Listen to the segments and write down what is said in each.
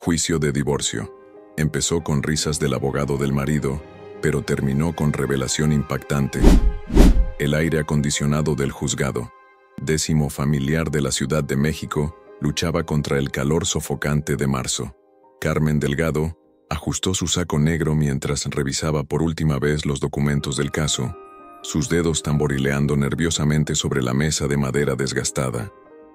Juicio de divorcio. Empezó con risas del abogado del marido, pero terminó con revelación impactante. El aire acondicionado del juzgado, 10º familiar de la Ciudad de México, luchaba contra el calor sofocante de marzo. Carmen Delgado ajustó su saco negro mientras revisaba por última vez los documentos del caso, sus dedos tamborileando nerviosamente sobre la mesa de madera desgastada.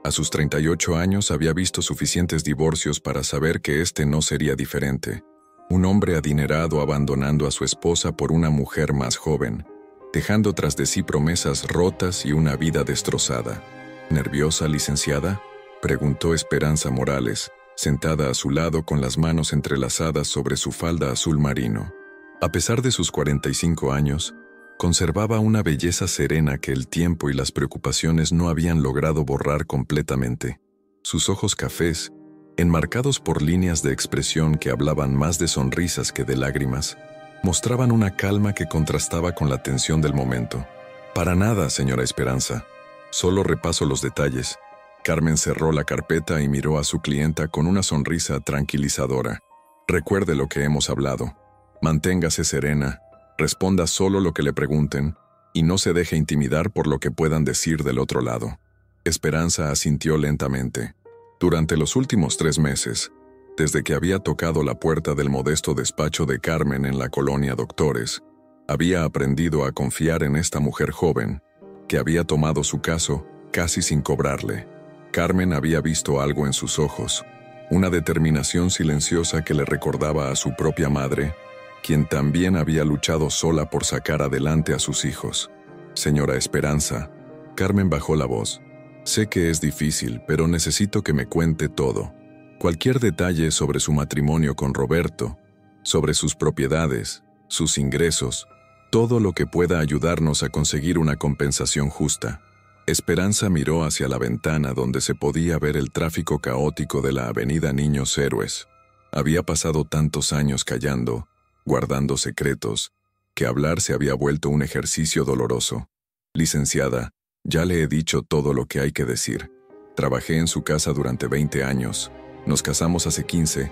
A sus 38 años había visto suficientes divorcios para saber que este no sería diferente. Un hombre adinerado abandonando a su esposa por una mujer más joven, dejando tras de sí promesas rotas y una vida destrozada. ¿Nerviosa, licenciada?, preguntó Esperanza Morales, sentada a su lado con las manos entrelazadas sobre su falda azul marino. A pesar de sus 45 años, conservaba una belleza serena que el tiempo y las preocupaciones no habían logrado borrar completamente. Sus ojos cafés, enmarcados por líneas de expresión que hablaban más de sonrisas que de lágrimas, mostraban una calma que contrastaba con la tensión del momento. «Para nada, señora Esperanza. Solo repaso los detalles». Carmen cerró la carpeta y miró a su clienta con una sonrisa tranquilizadora. «Recuerde lo que hemos hablado. Manténgase serena, responda solo lo que le pregunten y no se deje intimidar por lo que puedan decir del otro lado». Esperanza asintió lentamente. Durante los últimos 3 meses, desde que había tocado la puerta del modesto despacho de Carmen en la colonia Doctores, había aprendido a confiar en esta mujer joven, que había tomado su caso casi sin cobrarle. Carmen había visto algo en sus ojos, una determinación silenciosa que le recordaba a su propia madre, quien también había luchado sola por sacar adelante a sus hijos. «Señora Esperanza», Carmen bajó la voz, «sé que es difícil, pero necesito que me cuente todo. Cualquier detalle sobre su matrimonio con Roberto, sobre sus propiedades, sus ingresos, todo lo que pueda ayudarnos a conseguir una compensación justa». Esperanza miró hacia la ventana donde se podía ver el tráfico caótico de la avenida Niños Héroes. Había pasado tantos años callando, guardando secretos, que hablar se había vuelto un ejercicio doloroso. «Licenciada, ya le he dicho todo lo que hay que decir. Trabajé en su casa durante 20 años, nos casamos hace 15,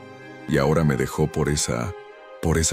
y ahora me dejó por esa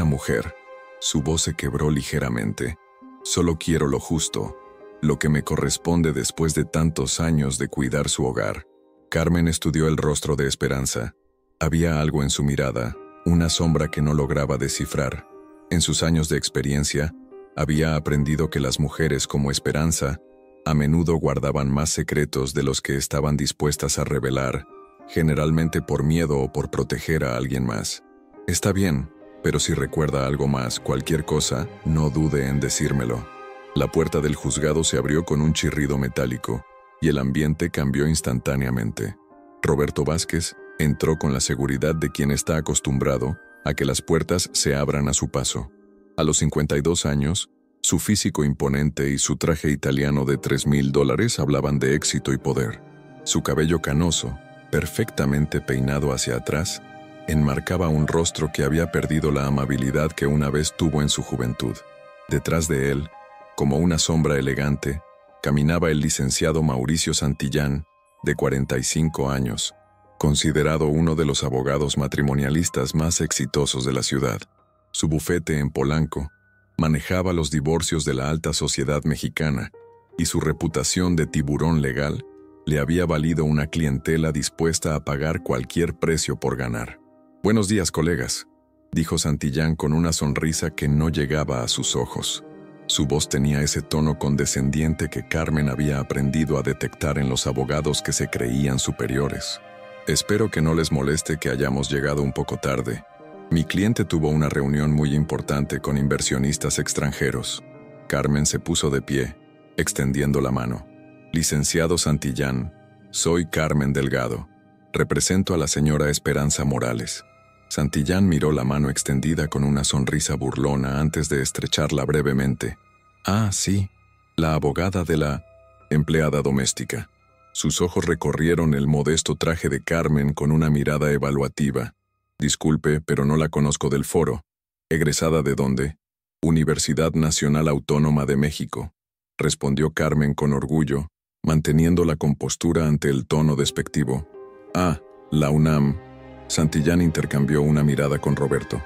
mujer». Su voz se quebró ligeramente. «Solo quiero lo justo, lo que me corresponde después de tantos años de cuidar su hogar». Carmen estudió el rostro de Esperanza. Había algo en su mirada, una sombra que no lograba descifrar. En sus años de experiencia, había aprendido que las mujeres como Esperanza a menudo guardaban más secretos de los que estaban dispuestas a revelar, generalmente por miedo o por proteger a alguien más. «Está bien, pero si recuerda algo más, cualquier cosa, no dude en decírmelo». La puerta del juzgado se abrió con un chirrido metálico, y el ambiente cambió instantáneamente. Roberto Vázquez entró con la seguridad de quien está acostumbrado a que las puertas se abran a su paso. A los 52 años, su físico imponente y su traje italiano de $3,000 hablaban de éxito y poder. Su cabello canoso, perfectamente peinado hacia atrás, enmarcaba un rostro que había perdido la amabilidad que una vez tuvo en su juventud. Detrás de él, como una sombra elegante, caminaba el licenciado Mauricio Santillán, de 45 años, considerado uno de los abogados matrimonialistas más exitosos de la ciudad. Su bufete en Polanco manejaba los divorcios de la alta sociedad mexicana, y su reputación de tiburón legal le había valido una clientela dispuesta a pagar cualquier precio por ganar. «Buenos días, colegas», dijo Santillán con una sonrisa que no llegaba a sus ojos. Su voz tenía ese tono condescendiente que Carmen había aprendido a detectar en los abogados que se creían superiores. «Espero que no les moleste que hayamos llegado un poco tarde. Mi cliente tuvo una reunión muy importante con inversionistas extranjeros». Carmen se puso de pie, extendiendo la mano. «Licenciado Santillán, soy Carmen Delgado. Represento a la señora Esperanza Morales». Santillán miró la mano extendida con una sonrisa burlona antes de estrecharla brevemente. «Ah, sí, la abogada de la empleada doméstica». Sus ojos recorrieron el modesto traje de Carmen con una mirada evaluativa. «Disculpe, pero no la conozco del foro. ¿Egresada de dónde?» «Universidad Nacional Autónoma de México», respondió Carmen con orgullo, manteniendo la compostura ante el tono despectivo. «Ah, la UNAM. Santillán intercambió una mirada con Roberto.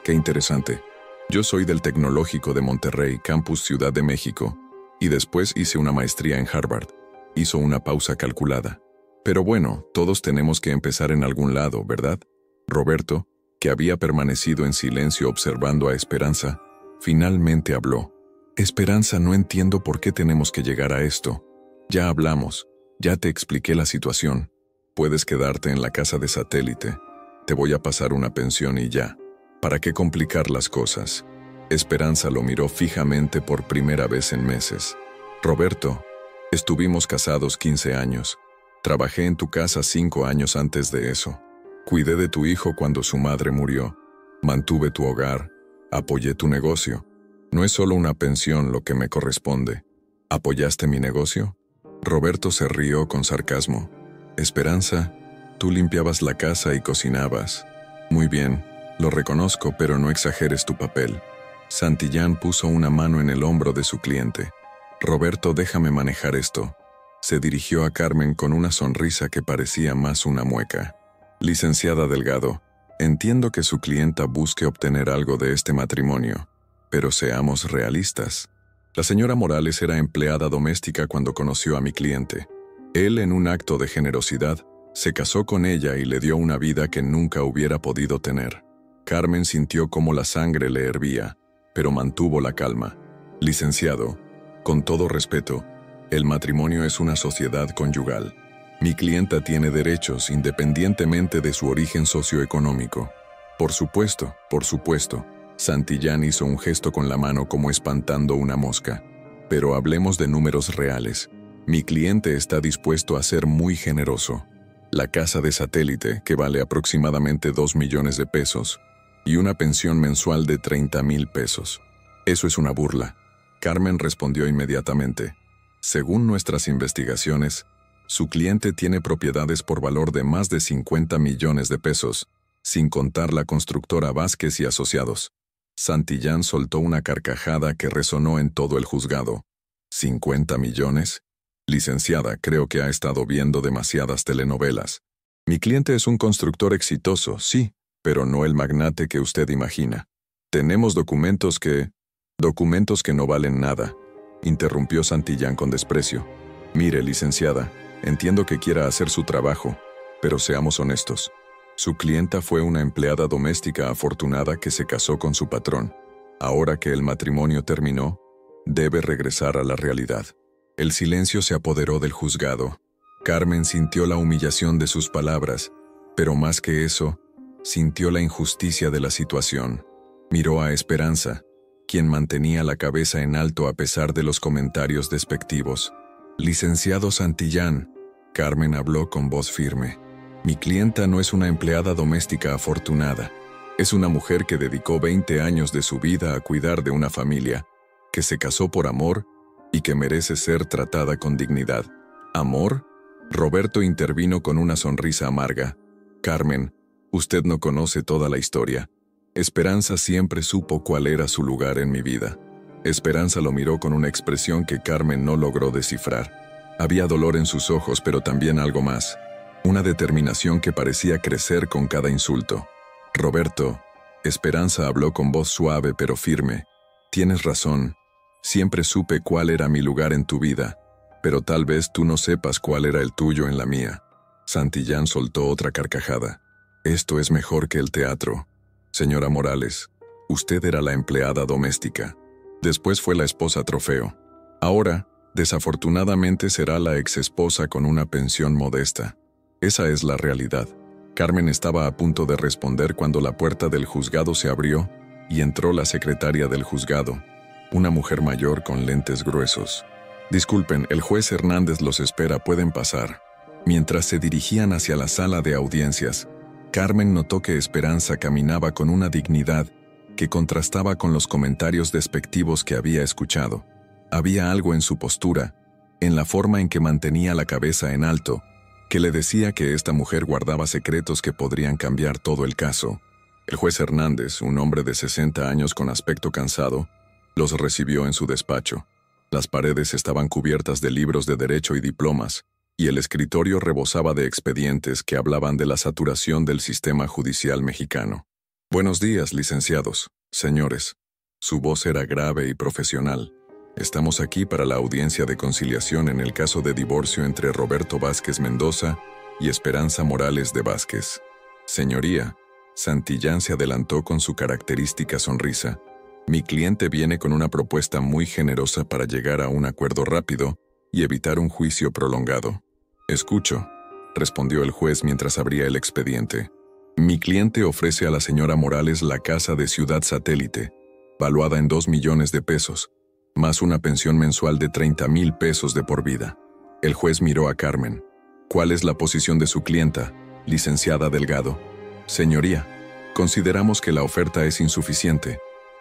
Qué interesante. Yo soy del Tecnológico de Monterrey, Campus Ciudad de México, y después hice una maestría en Harvard. Hizo una pausa calculada. Pero bueno, todos tenemos que empezar en algún lado, ¿verdad? Roberto, que había permanecido en silencio observando a Esperanza, finalmente habló. Esperanza, no entiendo por qué tenemos que llegar a esto. Ya hablamos, ya te expliqué la situación. Puedes quedarte en la casa de satélite. Te voy a pasar una pensión y ya. ¿Para qué complicar las cosas? Esperanza lo miró fijamente por primera vez en meses. Roberto, estuvimos casados 15 años. Trabajé en tu casa 5 años antes de eso. Cuidé de tu hijo cuando su madre murió. Mantuve tu hogar. Apoyé tu negocio. No es solo una pensión lo que me corresponde. ¿Apoyaste mi negocio? Roberto se rió con sarcasmo. Esperanza, tú limpiabas la casa y cocinabas. Muy bien, lo reconozco, pero no exageres tu papel. Santillán puso una mano en el hombro de su cliente. Roberto, déjame manejar esto. Se dirigió a Carmen con una sonrisa que parecía más una mueca. Licenciada Delgado, entiendo que su clienta busque obtener algo de este matrimonio, pero seamos realistas. La señora Morales era empleada doméstica cuando conoció a mi cliente. Él, en un acto de generosidad, se casó con ella y le dio una vida que nunca hubiera podido tener. Carmen sintió cómo la sangre le hervía, pero mantuvo la calma. Licenciado, con todo respeto, el matrimonio es una sociedad conyugal. Mi clienta tiene derechos independientemente de su origen socioeconómico. Por supuesto, Santillán hizo un gesto con la mano como espantando una mosca. Pero hablemos de números reales. Mi cliente está dispuesto a ser muy generoso. La casa de satélite, que vale aproximadamente 2 millones de pesos, y una pensión mensual de 30,000 pesos. Eso es una burla. Carmen respondió inmediatamente. Según nuestras investigaciones, su cliente tiene propiedades por valor de más de 50 millones de pesos, sin contar la constructora Vázquez y Asociados. Santillán soltó una carcajada que resonó en todo el juzgado. ¿50 millones? Licenciada, creo que ha estado viendo demasiadas telenovelas. Mi cliente es un constructor exitoso, sí, pero no el magnate que usted imagina. Tenemos documentos que no valen nada, interrumpió Santillán con desprecio. Mire, licenciada, entiendo que quiera hacer su trabajo, pero seamos honestos. Su clienta fue una empleada doméstica afortunada que se casó con su patrón. Ahora que el matrimonio terminó, debe regresar a la realidad. El silencio se apoderó del juzgado. Carmen sintió la humillación de sus palabras, pero más que eso, sintió la injusticia de la situación. Miró a Esperanza, quien mantenía la cabeza en alto a pesar de los comentarios despectivos. Licenciado Santillán, Carmen habló con voz firme. Mi clienta no es una empleada doméstica afortunada. Es una mujer que dedicó 20 años de su vida a cuidar de una familia, que se casó por amor y que merece ser tratada con dignidad. ¿Amor? Roberto intervino con una sonrisa amarga. Carmen, usted no conoce toda la historia. Esperanza siempre supo cuál era su lugar en mi vida. Esperanza lo miró con una expresión que Carmen no logró descifrar. Había dolor en sus ojos, pero también algo más. Una determinación que parecía crecer con cada insulto. Roberto, Esperanza habló con voz suave pero firme. Tienes razón. Siempre supe cuál era mi lugar en tu vida, pero tal vez tú no sepas cuál era el tuyo en la mía. Santillán soltó otra carcajada. Esto es mejor que el teatro. Señora Morales, usted era la empleada doméstica. Después fue la esposa trofeo. Ahora, desafortunadamente, será la exesposa con una pensión modesta. Esa es la realidad. Carmen estaba a punto de responder cuando la puerta del juzgado se abrió y entró la secretaria del juzgado, una mujer mayor con lentes gruesos. Disculpen, el juez Hernández los espera, pueden pasar. Mientras se dirigían hacia la sala de audiencias, Carmen notó que Esperanza caminaba con una dignidad que contrastaba con los comentarios despectivos que había escuchado. Había algo en su postura, en la forma en que mantenía la cabeza en alto, que le decía que esta mujer guardaba secretos que podrían cambiar todo el caso. El juez Hernández, un hombre de 60 años con aspecto cansado, los recibió en su despacho. Las paredes estaban cubiertas de libros de derecho y diplomas, y el escritorio rebosaba de expedientes que hablaban de la saturación del sistema judicial mexicano. Buenos días, licenciados, señores. Su voz era grave y profesional. Estamos aquí para la audiencia de conciliación en el caso de divorcio entre Roberto Vázquez Mendoza y Esperanza Morales de Vázquez. Señoría, Santillán se adelantó con su característica sonrisa. Mi cliente viene con una propuesta muy generosa para llegar a un acuerdo rápido y evitar un juicio prolongado. Escucho, respondió el juez mientras abría el expediente. Mi cliente ofrece a la señora Morales la casa de Ciudad Satélite, valuada en 2 millones de pesos, más una pensión mensual de 30,000 pesos de por vida. El juez miró a Carmen. ¿Cuál es la posición de su clienta, licenciada Delgado? Señoría, consideramos que la oferta es insuficiente.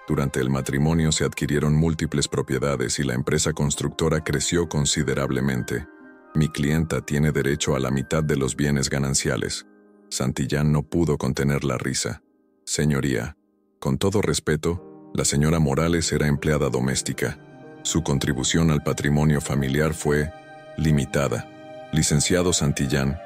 Durante el matrimonio se adquirieron múltiples propiedades y la empresa constructora creció considerablemente. Mi clienta tiene derecho a la mitad de los bienes gananciales. Santillán no pudo contener la risa. Señoría, con todo respeto, la señora Morales era empleada doméstica. Su contribución al patrimonio familiar fue limitada. Licenciado Santillán,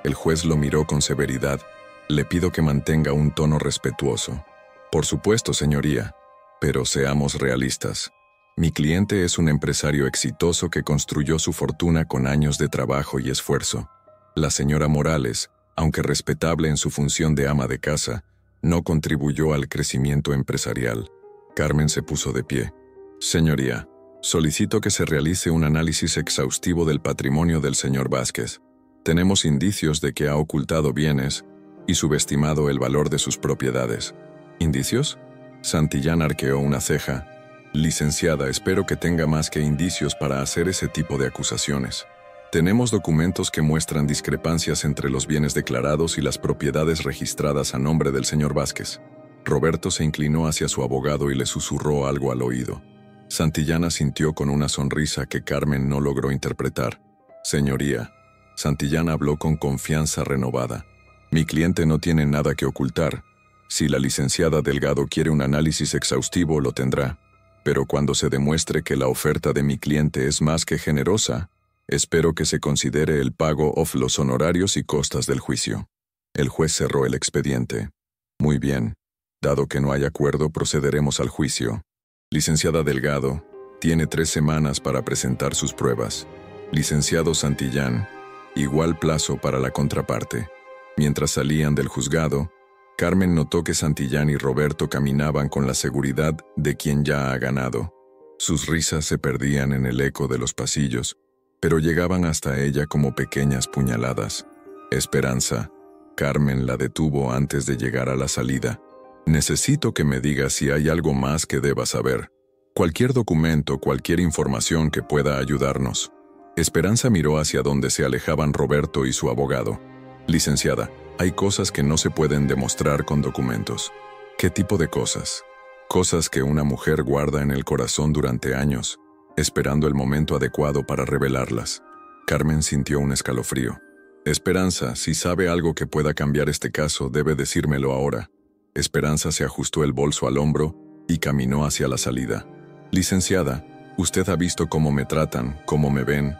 el juez lo miró con severidad. Le pido que mantenga un tono respetuoso. Por supuesto, señoría, pero seamos realistas. Mi cliente es un empresario exitoso que construyó su fortuna con años de trabajo y esfuerzo. La señora Morales, aunque respetable en su función de ama de casa, no contribuyó al crecimiento empresarial. Carmen se puso de pie. Señoría, solicito que se realice un análisis exhaustivo del patrimonio del señor Vázquez. Tenemos indicios de que ha ocultado bienes y subestimado el valor de sus propiedades. ¿Indicios? Santillán arqueó una ceja. Licenciada, espero que tenga más que indicios para hacer ese tipo de acusaciones. Tenemos documentos que muestran discrepancias entre los bienes declarados y las propiedades registradas a nombre del señor Vázquez. Roberto se inclinó hacia su abogado y le susurró algo al oído. Santillán asintió con una sonrisa que Carmen no logró interpretar. Señoría, Santillán habló con confianza renovada. Mi cliente no tiene nada que ocultar. Si la licenciada Delgado quiere un análisis exhaustivo, lo tendrá. Pero cuando se demuestre que la oferta de mi cliente es más que generosa, espero que se considere el pago of los honorarios y costas del juicio. El juez cerró el expediente. Muy bien. Dado que no hay acuerdo, procederemos al juicio. Licenciada Delgado, tiene 3 semanas para presentar sus pruebas. Licenciado Santillán, igual plazo para la contraparte. Mientras salían del juzgado, Carmen notó que Santillán y Roberto caminaban con la seguridad de quien ya ha ganado. Sus risas se perdían en el eco de los pasillos, pero llegaban hasta ella como pequeñas puñaladas. Esperanza. Carmen la detuvo antes de llegar a la salida. Necesito que me digas si hay algo más que deba saber. Cualquier documento, cualquier información que pueda ayudarnos. Esperanza miró hacia donde se alejaban Roberto y su abogado. Licenciada, hay cosas que no se pueden demostrar con documentos. ¿Qué tipo de cosas? Cosas que una mujer guarda en el corazón durante años, esperando el momento adecuado para revelarlas. Carmen sintió un escalofrío. Esperanza, si sabe algo que pueda cambiar este caso, debe decírmelo ahora. Esperanza se ajustó el bolso al hombro y caminó hacia la salida. Licenciada, usted ha visto cómo me tratan, cómo me ven.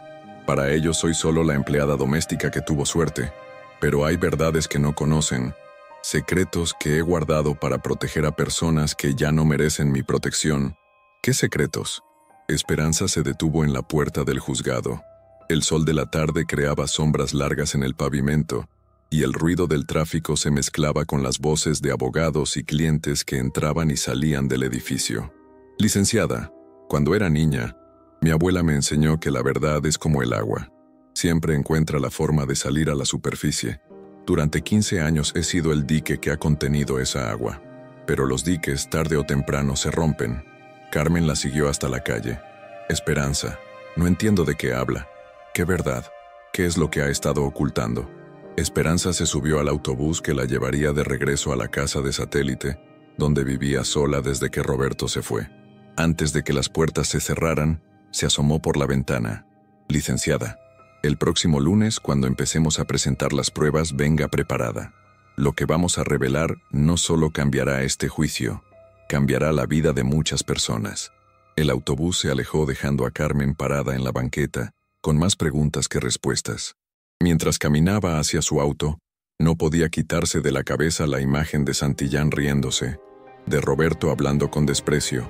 Para ellos soy solo la empleada doméstica que tuvo suerte. Pero hay verdades que no conocen, secretos que he guardado para proteger a personas que ya no merecen mi protección. ¿Qué secretos? Esperanza se detuvo en la puerta del juzgado. El sol de la tarde creaba sombras largas en el pavimento, y el ruido del tráfico se mezclaba con las voces de abogados y clientes que entraban y salían del edificio. Licenciada, cuando era niña, mi abuela me enseñó que la verdad es como el agua. Siempre encuentra la forma de salir a la superficie. Durante 15 años he sido el dique que ha contenido esa agua. Pero los diques, tarde o temprano, se rompen. Carmen la siguió hasta la calle. Esperanza, no entiendo de qué habla. ¿Qué verdad? ¿Qué es lo que ha estado ocultando? Esperanza se subió al autobús que la llevaría de regreso a la casa de Satélite, donde vivía sola desde que Roberto se fue. Antes de que las puertas se cerraran, se asomó por la ventana. Licenciada, el próximo lunes, cuando empecemos a presentar las pruebas, venga preparada. Lo que vamos a revelar no solo cambiará este juicio, cambiará la vida de muchas personas. El autobús se alejó dejando a Carmen parada en la banqueta, con más preguntas que respuestas. Mientras caminaba hacia su auto, no podía quitarse de la cabeza la imagen de Santillán riéndose, de Roberto hablando con desprecio,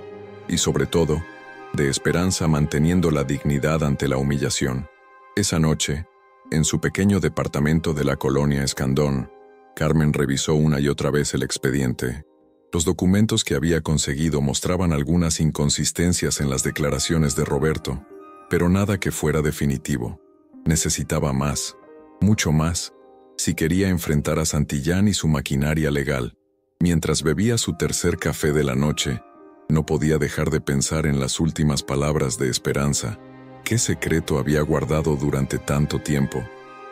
y sobre todo, de Esperanza manteniendo la dignidad ante la humillación. Esa noche, en su pequeño departamento de la colonia Escandón, Carmen revisó una y otra vez el expediente. Los documentos que había conseguido mostraban algunas inconsistencias en las declaraciones de Roberto, pero nada que fuera definitivo. Necesitaba más, mucho más, si quería enfrentar a Santillán y su maquinaria legal. Mientras bebía su tercer café de la noche, no podía dejar de pensar en las últimas palabras de Esperanza. ¿Qué secreto había guardado durante tanto tiempo?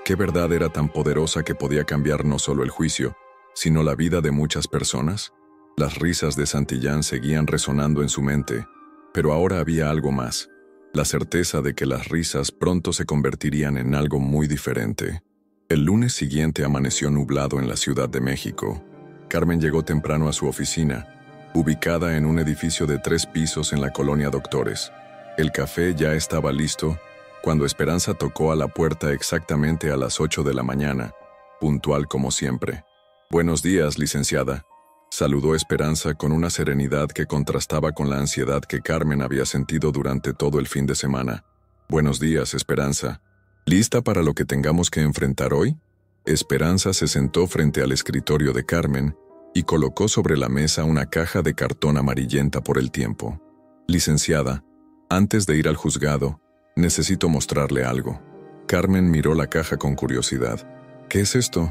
¿Qué verdad era tan poderosa que podía cambiar no solo el juicio, sino la vida de muchas personas? Las risas de Santillán seguían resonando en su mente, pero ahora había algo más, la certeza de que las risas pronto se convertirían en algo muy diferente. El lunes siguiente amaneció nublado en la Ciudad de México. Carmen llegó temprano a su oficina, ubicada en un edificio de 3 pisos en la colonia Doctores. El café ya estaba listo cuando Esperanza tocó a la puerta exactamente a las 8 de la mañana, puntual como siempre. «Buenos días, licenciada», saludó Esperanza con una serenidad que contrastaba con la ansiedad que Carmen había sentido durante todo el fin de semana. «Buenos días, Esperanza. ¿Lista para lo que tengamos que enfrentar hoy?» Esperanza se sentó frente al escritorio de Carmen y colocó sobre la mesa una caja de cartón amarillenta por el tiempo. «Licenciada, antes de ir al juzgado, necesito mostrarle algo». Carmen miró la caja con curiosidad. «¿Qué es esto?»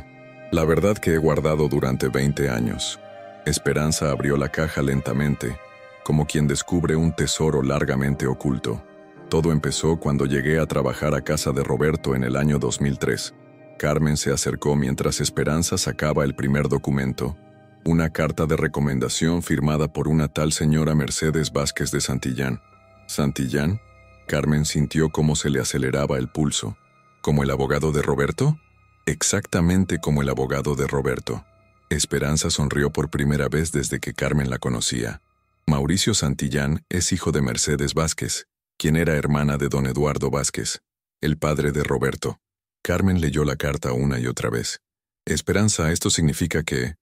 «La verdad que he guardado durante 20 años». Esperanza abrió la caja lentamente, como quien descubre un tesoro largamente oculto. Todo empezó cuando llegué a trabajar a casa de Roberto en el año 2003. Carmen se acercó mientras Esperanza sacaba el primer documento, una carta de recomendación firmada por una tal señora Mercedes Vázquez de Santillán. ¿Santillán? Carmen sintió cómo se le aceleraba el pulso. ¿Como el abogado de Roberto? Exactamente como el abogado de Roberto. Esperanza sonrió por primera vez desde que Carmen la conocía. Mauricio Santillán es hijo de Mercedes Vázquez, quien era hermana de don Eduardo Vázquez, el padre de Roberto. Carmen leyó la carta una y otra vez. «Esperanza, esto significa que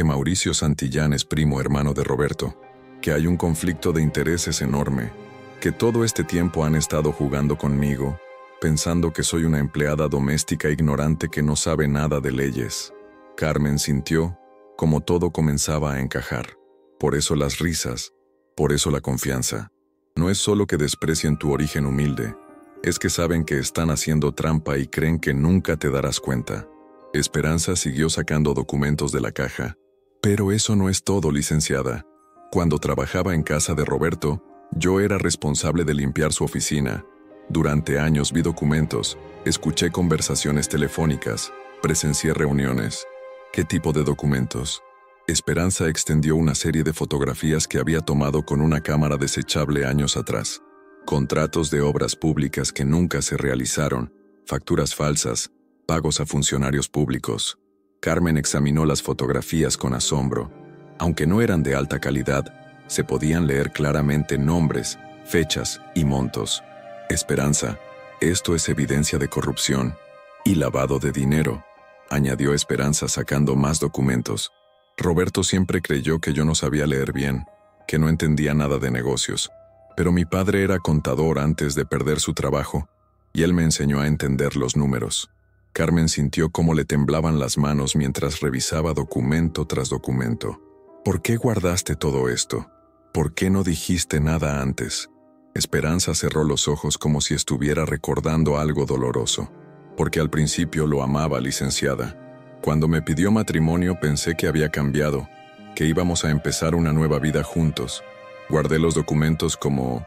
Mauricio Santillán es primo hermano de Roberto, que hay un conflicto de intereses enorme, que todo este tiempo han estado jugando conmigo, pensando que soy una empleada doméstica ignorante que no sabe nada de leyes». Carmen sintió como todo comenzaba a encajar. Por eso las risas, por eso la confianza. No es solo que desprecien tu origen humilde, es que saben que están haciendo trampa y creen que nunca te darás cuenta. Esperanza siguió sacando documentos de la caja. «Pero eso no es todo, licenciada. Cuando trabajaba en casa de Roberto, yo era responsable de limpiar su oficina. Durante años vi documentos, escuché conversaciones telefónicas, presencié reuniones». «¿Qué tipo de documentos?» Esperanza extendió una serie de fotografías que había tomado con una cámara desechable años atrás. Contratos de obras públicas que nunca se realizaron, facturas falsas, pagos a funcionarios públicos. Carmen examinó las fotografías con asombro. Aunque no eran de alta calidad, se podían leer claramente nombres, fechas y montos. «Esperanza, esto es evidencia de corrupción y lavado de dinero», añadió Esperanza sacando más documentos. «Roberto siempre creyó que yo no sabía leer bien, que no entendía nada de negocios. Pero mi padre era contador antes de perder su trabajo, y él me enseñó a entender los números». Carmen sintió cómo le temblaban las manos mientras revisaba documento tras documento. «¿Por qué guardaste todo esto? ¿Por qué no dijiste nada antes?» Esperanza cerró los ojos como si estuviera recordando algo doloroso. «Porque al principio lo amaba, licenciada. Cuando me pidió matrimonio pensé que había cambiado, que íbamos a empezar una nueva vida juntos. Guardé los documentos como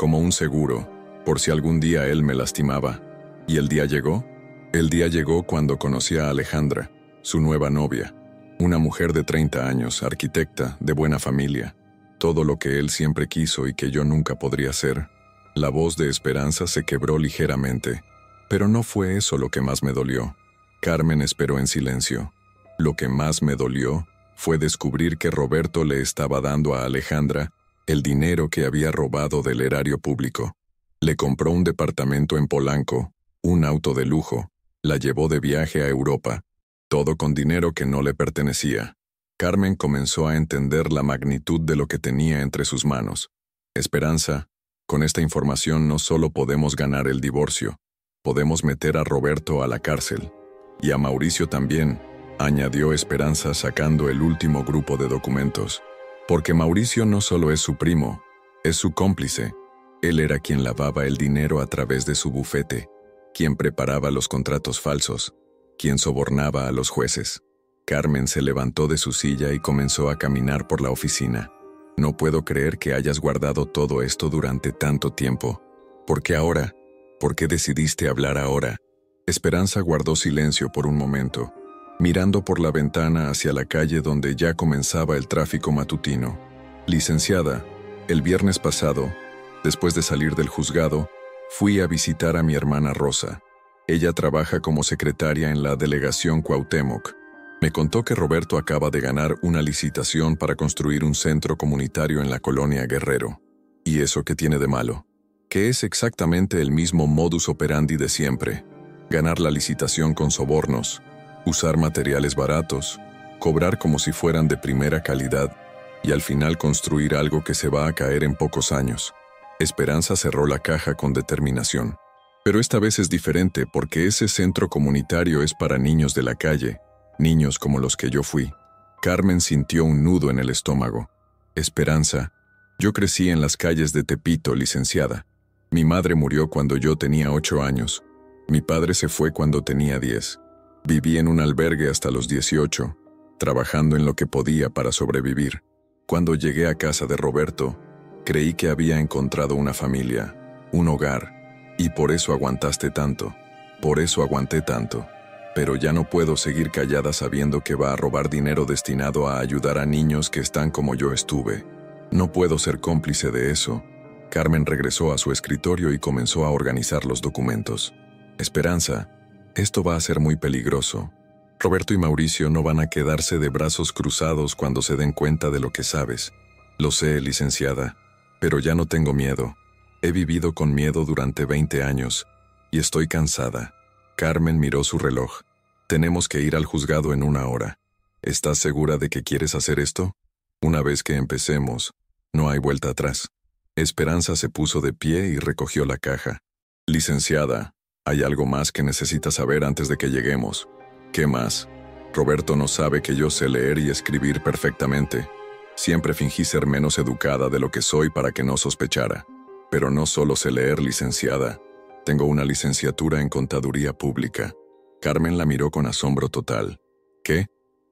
un seguro, por si algún día él me lastimaba. ¿Y el día llegó? El día llegó cuando conocí a Alejandra, su nueva novia, una mujer de 30 años, arquitecta, de buena familia. Todo lo que él siempre quiso y que yo nunca podría ser». La voz de Esperanza se quebró ligeramente. «Pero no fue eso lo que más me dolió». Carmen esperó en silencio. «Lo que más me dolió fue descubrir que Roberto le estaba dando a Alejandra el dinero que había robado del erario público. Le compró un departamento en Polanco, un auto de lujo, La llevó de viaje a Europa, todo con dinero que no le pertenecía. Carmen comenzó a entender la magnitud de lo que tenía entre sus manos. Esperanza, con esta información no solo podemos ganar el divorcio, podemos meter a Roberto a la cárcel. Y a Mauricio también, añadió Esperanza sacando el último grupo de documentos. Porque Mauricio no solo es su primo, es su cómplice. Él era quien lavaba el dinero a través de su bufete, quien preparaba los contratos falsos, quien sobornaba a los jueces. Carmen se levantó de su silla y comenzó a caminar por la oficina. No puedo creer que hayas guardado todo esto durante tanto tiempo. ¿Por qué ahora? ¿Por qué decidiste hablar ahora? Esperanza guardó silencio por un momento, mirando por la ventana hacia la calle donde ya comenzaba el tráfico matutino. Licenciada, el viernes pasado, después de salir del juzgado, fui a visitar a mi hermana Rosa. Ella trabaja como secretaria en la delegación Cuauhtémoc. Me contó que Roberto acaba de ganar una licitación para construir un centro comunitario en la colonia Guerrero. ¿Y eso qué tiene de malo? Que es exactamente el mismo modus operandi de siempre. Ganar la licitación con sobornos, usar materiales baratos, cobrar como si fueran de primera calidad y al final construir algo que se va a caer en pocos años. Esperanza cerró la caja con determinación. Pero esta vez es diferente porque ese centro comunitario es para niños de la calle, niños como los que yo fui. Carmen sintió un nudo en el estómago. Esperanza, yo crecí en las calles de Tepito, licenciada. Mi madre murió cuando yo tenía 8 años. Mi padre se fue cuando tenía 10. Viví en un albergue hasta los 18, trabajando en lo que podía para sobrevivir. Cuando llegué a casa de Roberto, creí que había encontrado una familia, un hogar, y por eso aguantaste tanto. Por eso aguanté tanto. Pero ya no puedo seguir callada sabiendo que va a robar dinero destinado a ayudar a niños que están como yo estuve. No puedo ser cómplice de eso. Carmen regresó a su escritorio y comenzó a organizar los documentos. Esperanza, esto va a ser muy peligroso. Roberto y Mauricio no van a quedarse de brazos cruzados cuando se den cuenta de lo que sabes. Lo sé, licenciada, pero ya no tengo miedo. He vivido con miedo durante 20 años y estoy cansada. Carmen miró su reloj. Tenemos que ir al juzgado en 1 hora. ¿Estás segura de que quieres hacer esto? Una vez que empecemos, no hay vuelta atrás. Esperanza se puso de pie y recogió la caja. Licenciada, hay algo más que necesita saber antes de que lleguemos. ¿Qué más? Roberto no sabe que yo sé leer y escribir perfectamente. Siempre fingí ser menos educada de lo que soy para que no sospechara. Pero no solo sé leer, licenciada. Tengo una licenciatura en Contaduría Pública. Carmen la miró con asombro total. ¿Qué?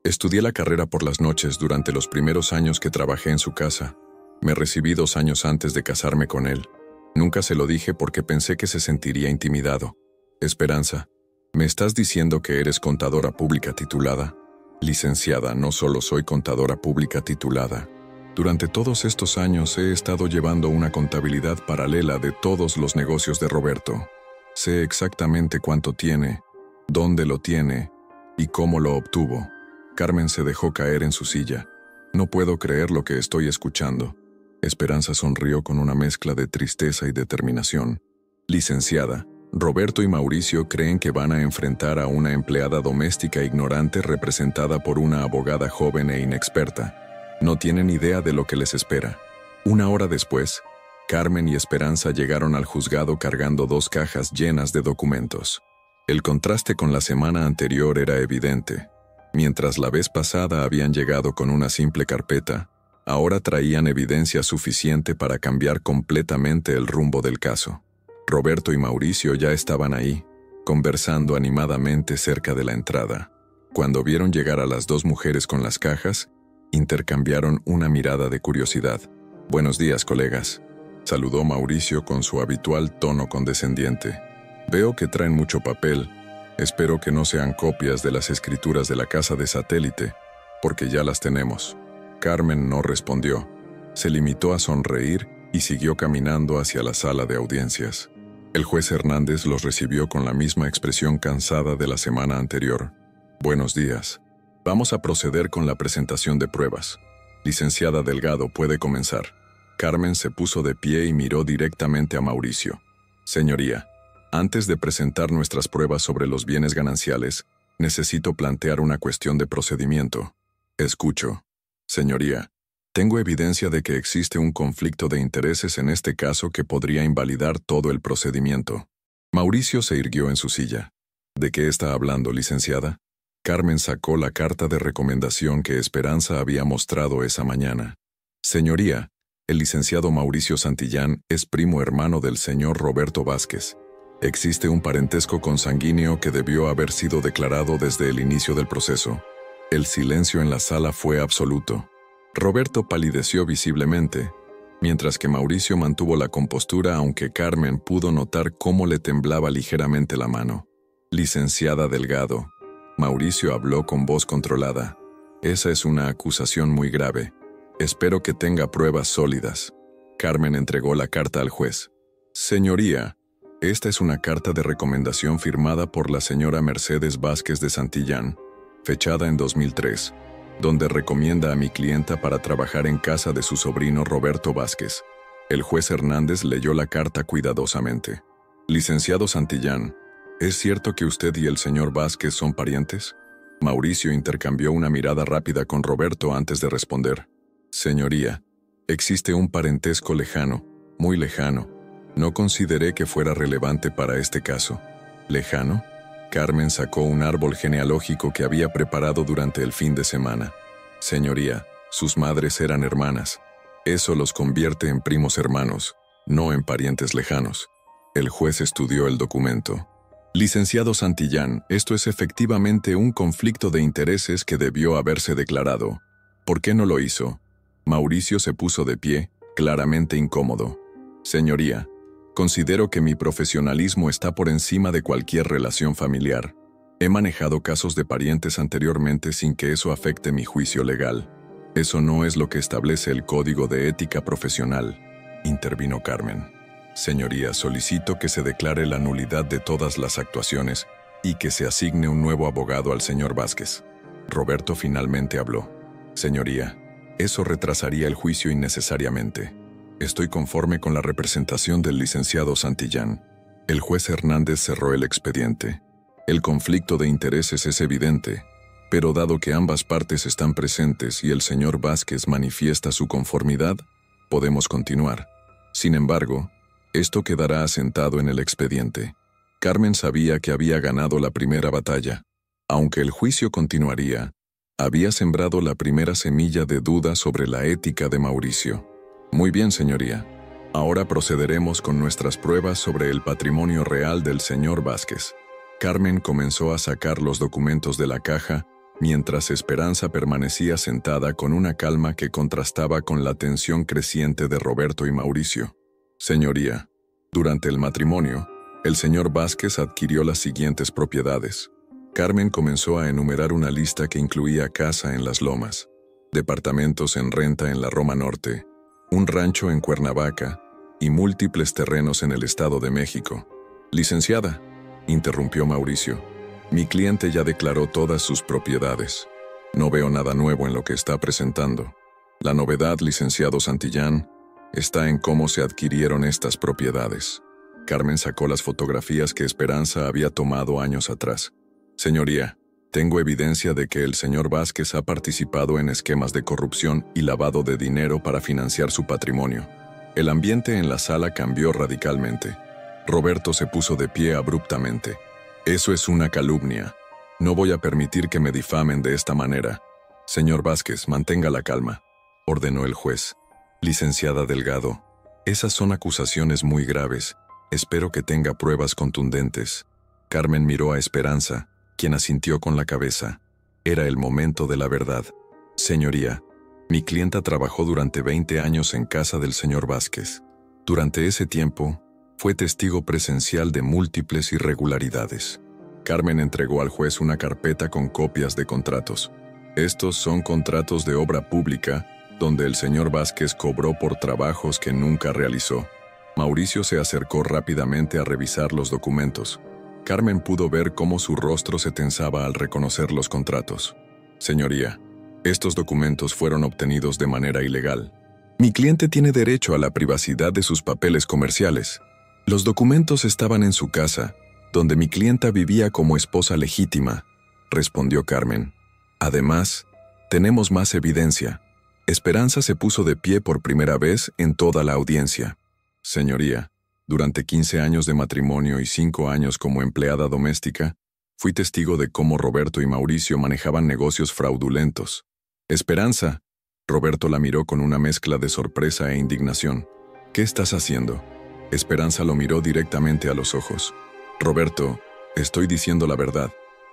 Estudié la carrera por las noches durante los primeros años que trabajé en su casa. Me recibí 2 años antes de casarme con él. Nunca se lo dije porque pensé que se sentiría intimidado. Esperanza, ¿me estás diciendo que eres contadora pública titulada? Licenciada, no solo soy contadora pública titulada. Durante todos estos años he estado llevando una contabilidad paralela de todos los negocios de Roberto. Sé exactamente cuánto tiene, dónde lo tiene y cómo lo obtuvo. Carmen se dejó caer en su silla. No puedo creer lo que estoy escuchando. Esperanza sonrió con una mezcla de tristeza y determinación. Licenciada, Roberto y Mauricio creen que van a enfrentar a una empleada doméstica ignorante representada por una abogada joven e inexperta. No tienen idea de lo que les espera. 1 hora después, Carmen y Esperanza llegaron al juzgado cargando 2 cajas llenas de documentos. El contraste con la semana anterior era evidente. Mientras la vez pasada habían llegado con una simple carpeta, ahora traían evidencia suficiente para cambiar completamente el rumbo del caso. Roberto y Mauricio ya estaban ahí, conversando animadamente cerca de la entrada. Cuando vieron llegar a las 2 mujeres con las cajas, intercambiaron una mirada de curiosidad. «Buenos días, colegas», saludó Mauricio con su habitual tono condescendiente. «Veo que traen mucho papel. Espero que no sean copias de las escrituras de la casa de satélite, porque ya las tenemos». Carmen no respondió. Se limitó a sonreír y siguió caminando hacia la sala de audiencias. El juez Hernández los recibió con la misma expresión cansada de la semana anterior. «Buenos días. Vamos a proceder con la presentación de pruebas. Licenciada Delgado, puede comenzar». Carmen se puso de pie y miró directamente a Mauricio. «Señoría, Antes de presentar nuestras pruebas sobre los bienes gananciales, necesito plantear una cuestión de procedimiento. Escucho. Señoría, tengo evidencia de que existe un conflicto de intereses en este caso que podría invalidar todo el procedimiento. Mauricio se irguió en su silla. ¿De qué está hablando, licenciada? Carmen sacó la carta de recomendación que Esperanza había mostrado esa mañana. Señoría, el licenciado Mauricio Santillán es primo hermano del señor Roberto Vázquez. Existe un parentesco consanguíneo que debió haber sido declarado desde el inicio del proceso. El silencio en la sala fue absoluto. Roberto palideció visiblemente, mientras que Mauricio mantuvo la compostura, aunque Carmen pudo notar cómo le temblaba ligeramente la mano. Licenciada Delgado, Mauricio habló con voz controlada. Esa es una acusación muy grave. Espero que tenga pruebas sólidas. Carmen entregó la carta al juez. Señoría, esta es una carta de recomendación firmada por la señora Mercedes Vázquez de Santillán, fechada en 2003, donde recomienda a mi clienta para trabajar en casa de su sobrino Roberto Vázquez. El juez Hernández leyó la carta cuidadosamente. Licenciado Santillán, ¿es cierto que usted y el señor Vázquez son parientes? Mauricio intercambió una mirada rápida con Roberto antes de responder. Señoría, existe un parentesco lejano, muy lejano. No consideré que fuera relevante para este caso. ¿Lejano? Carmen sacó un árbol genealógico que había preparado durante el fin de semana. Señoría, sus madres eran hermanas. Eso los convierte en primos hermanos, no en parientes lejanos. El juez estudió el documento. Licenciado Santillán, esto es efectivamente un conflicto de intereses que debió haberse declarado. ¿Por qué no lo hizo? Mauricio se puso de pie, claramente incómodo. Señoría, considero que mi profesionalismo está por encima de cualquier relación familiar. He manejado casos de parientes anteriormente sin que eso afecte mi juicio legal. Eso no es lo que establece el Código de Ética Profesional, intervino Carmen. Señoría, solicito que se declare la nulidad de todas las actuaciones y que se asigne un nuevo abogado al señor Vázquez. Roberto finalmente habló. Señoría, eso retrasaría el juicio innecesariamente. Estoy conforme con la representación del licenciado Santillán. El juez Hernández cerró el expediente. El conflicto de intereses es evidente, pero dado que ambas partes están presentes y el señor Vázquez manifiesta su conformidad, podemos continuar. Sin embargo, esto quedará asentado en el expediente. Carmen sabía que había ganado la primera batalla. Aunque el juicio continuaría, había sembrado la primera semilla de duda sobre la ética de Mauricio. Muy bien, señoría. Ahora procederemos con nuestras pruebas sobre el patrimonio real del señor Vázquez. Carmen comenzó a sacar los documentos de la caja, mientras Esperanza permanecía sentada con una calma que contrastaba con la tensión creciente de Roberto y Mauricio. Señoría, durante el matrimonio, el señor Vázquez adquirió las siguientes propiedades. Carmen comenzó a enumerar una lista que incluía casa en Las Lomas, departamentos en renta en la Roma Norte, un rancho en Cuernavaca y múltiples terrenos en el Estado de México. Licenciada, interrumpió Mauricio, mi cliente ya declaró todas sus propiedades. No veo nada nuevo en lo que está presentando. La novedad, licenciado Santillán, está en cómo se adquirieron estas propiedades. Carmen sacó las fotografías que Esperanza había tomado años atrás. Señoría, tengo evidencia de que el señor Vázquez ha participado en esquemas de corrupción y lavado de dinero para financiar su patrimonio. El ambiente en la sala cambió radicalmente. Roberto se puso de pie abruptamente. Eso es una calumnia. No voy a permitir que me difamen de esta manera. Señor Vázquez, mantenga la calma, ordenó el juez. Licenciada Delgado, esas son acusaciones muy graves. Espero que tenga pruebas contundentes. Carmen miró a Esperanza, quien asintió con la cabeza. Era el momento de la verdad. Señoría, mi clienta trabajó durante 20 años en casa del señor Vázquez. Durante ese tiempo, fue testigo presencial de múltiples irregularidades. Carmen entregó al juez una carpeta con copias de contratos. Estos son contratos de obra pública, donde el señor Vázquez cobró por trabajos que nunca realizó. Mauricio se acercó rápidamente a revisar los documentos. Carmen pudo ver cómo su rostro se tensaba al reconocer los contratos. Señoría, estos documentos fueron obtenidos de manera ilegal. Mi cliente tiene derecho a la privacidad de sus papeles comerciales. Los documentos estaban en su casa, donde mi clienta vivía como esposa legítima, respondió Carmen. Además, tenemos más evidencia. Esperanza se puso de pie por primera vez en toda la audiencia. Señoría, durante 15 años de matrimonio y 5 años como empleada doméstica, fui testigo de cómo Roberto y Mauricio manejaban negocios fraudulentos. Esperanza. Roberto la miró con una mezcla de sorpresa e indignación. ¿Qué estás haciendo? Esperanza lo miró directamente a los ojos. Roberto, estoy diciendo la verdad,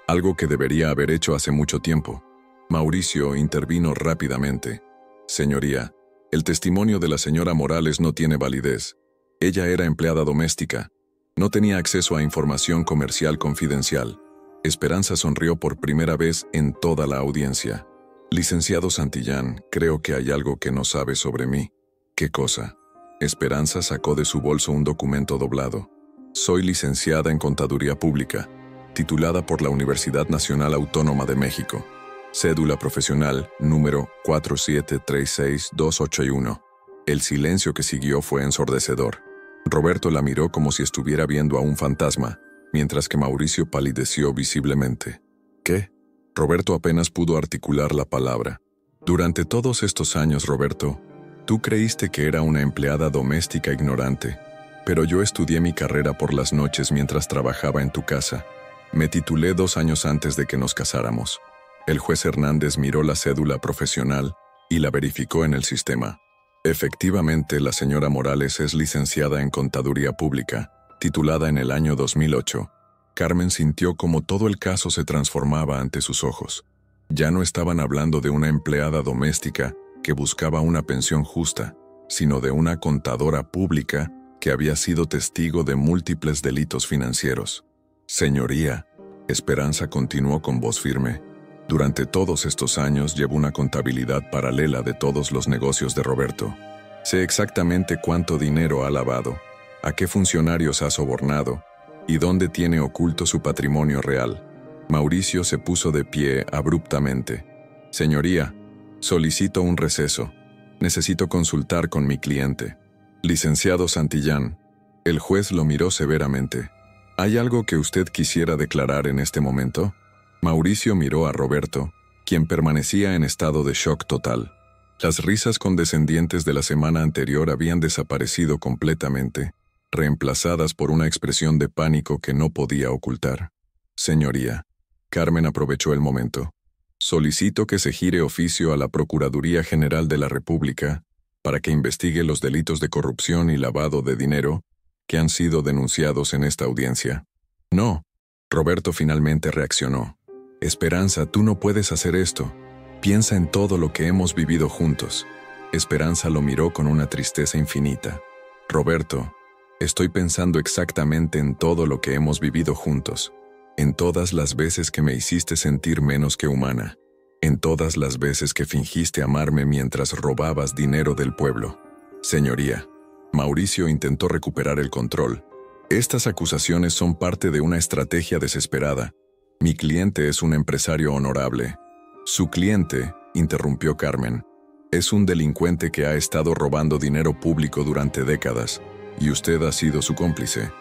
algo que debería haber hecho hace mucho tiempo. Mauricio intervino rápidamente. Señoría, el testimonio de la señora Morales no tiene validez. Ella era empleada doméstica. No tenía acceso a información comercial confidencial. Esperanza sonrió por primera vez en toda la audiencia. Licenciado Santillán, creo que hay algo que no sabe sobre mí. ¿Qué cosa? Esperanza sacó de su bolso un documento doblado. Soy licenciada en Contaduría Pública, titulada por la Universidad Nacional Autónoma de México. Cédula profesional número 4736281. El silencio que siguió fue ensordecedor. Roberto la miró como si estuviera viendo a un fantasma, mientras que Mauricio palideció visiblemente. ¿Qué? Roberto apenas pudo articular la palabra. Durante todos estos años, Roberto, tú creíste que era una empleada doméstica ignorante, pero yo estudié mi carrera por las noches mientras trabajaba en tu casa. Me titulé 2 años antes de que nos casáramos. El juez Hernández miró la cédula profesional y la verificó en el sistema. Efectivamente, la señora Morales es licenciada en Contaduría Pública, titulada en el año 2008. Carmen sintió como todo el caso se transformaba ante sus ojos. Ya no estaban hablando de una empleada doméstica que buscaba una pensión justa, sino de una contadora pública que había sido testigo de múltiples delitos financieros. Señoría, Esperanza continuó con voz firme. Durante todos estos años llevo una contabilidad paralela de todos los negocios de Roberto. Sé exactamente cuánto dinero ha lavado, a qué funcionarios ha sobornado y dónde tiene oculto su patrimonio real. Mauricio se puso de pie abruptamente. Señoría, solicito un receso. Necesito consultar con mi cliente. Licenciado Santillán. El juez lo miró severamente. ¿Hay algo que usted quisiera declarar en este momento? Mauricio miró a Roberto, quien permanecía en estado de shock total. Las risas condescendientes de la semana anterior habían desaparecido completamente, reemplazadas por una expresión de pánico que no podía ocultar. Señoría, Carmen aprovechó el momento. Solicito que se gire oficio a la Procuraduría General de la República para que investigue los delitos de corrupción y lavado de dinero que han sido denunciados en esta audiencia. No, Roberto finalmente reaccionó. Esperanza, tú no puedes hacer esto. Piensa en todo lo que hemos vivido juntos. Esperanza lo miró con una tristeza infinita. Roberto, estoy pensando exactamente en todo lo que hemos vivido juntos. En todas las veces que me hiciste sentir menos que humana. En todas las veces que fingiste amarme mientras robabas dinero del pueblo. Señoría, Mauricio intentó recuperar el control. Estas acusaciones son parte de una estrategia desesperada. Mi cliente es un empresario honorable. Su cliente, interrumpió Carmen, es un delincuente que ha estado robando dinero público durante décadas, y usted ha sido su cómplice.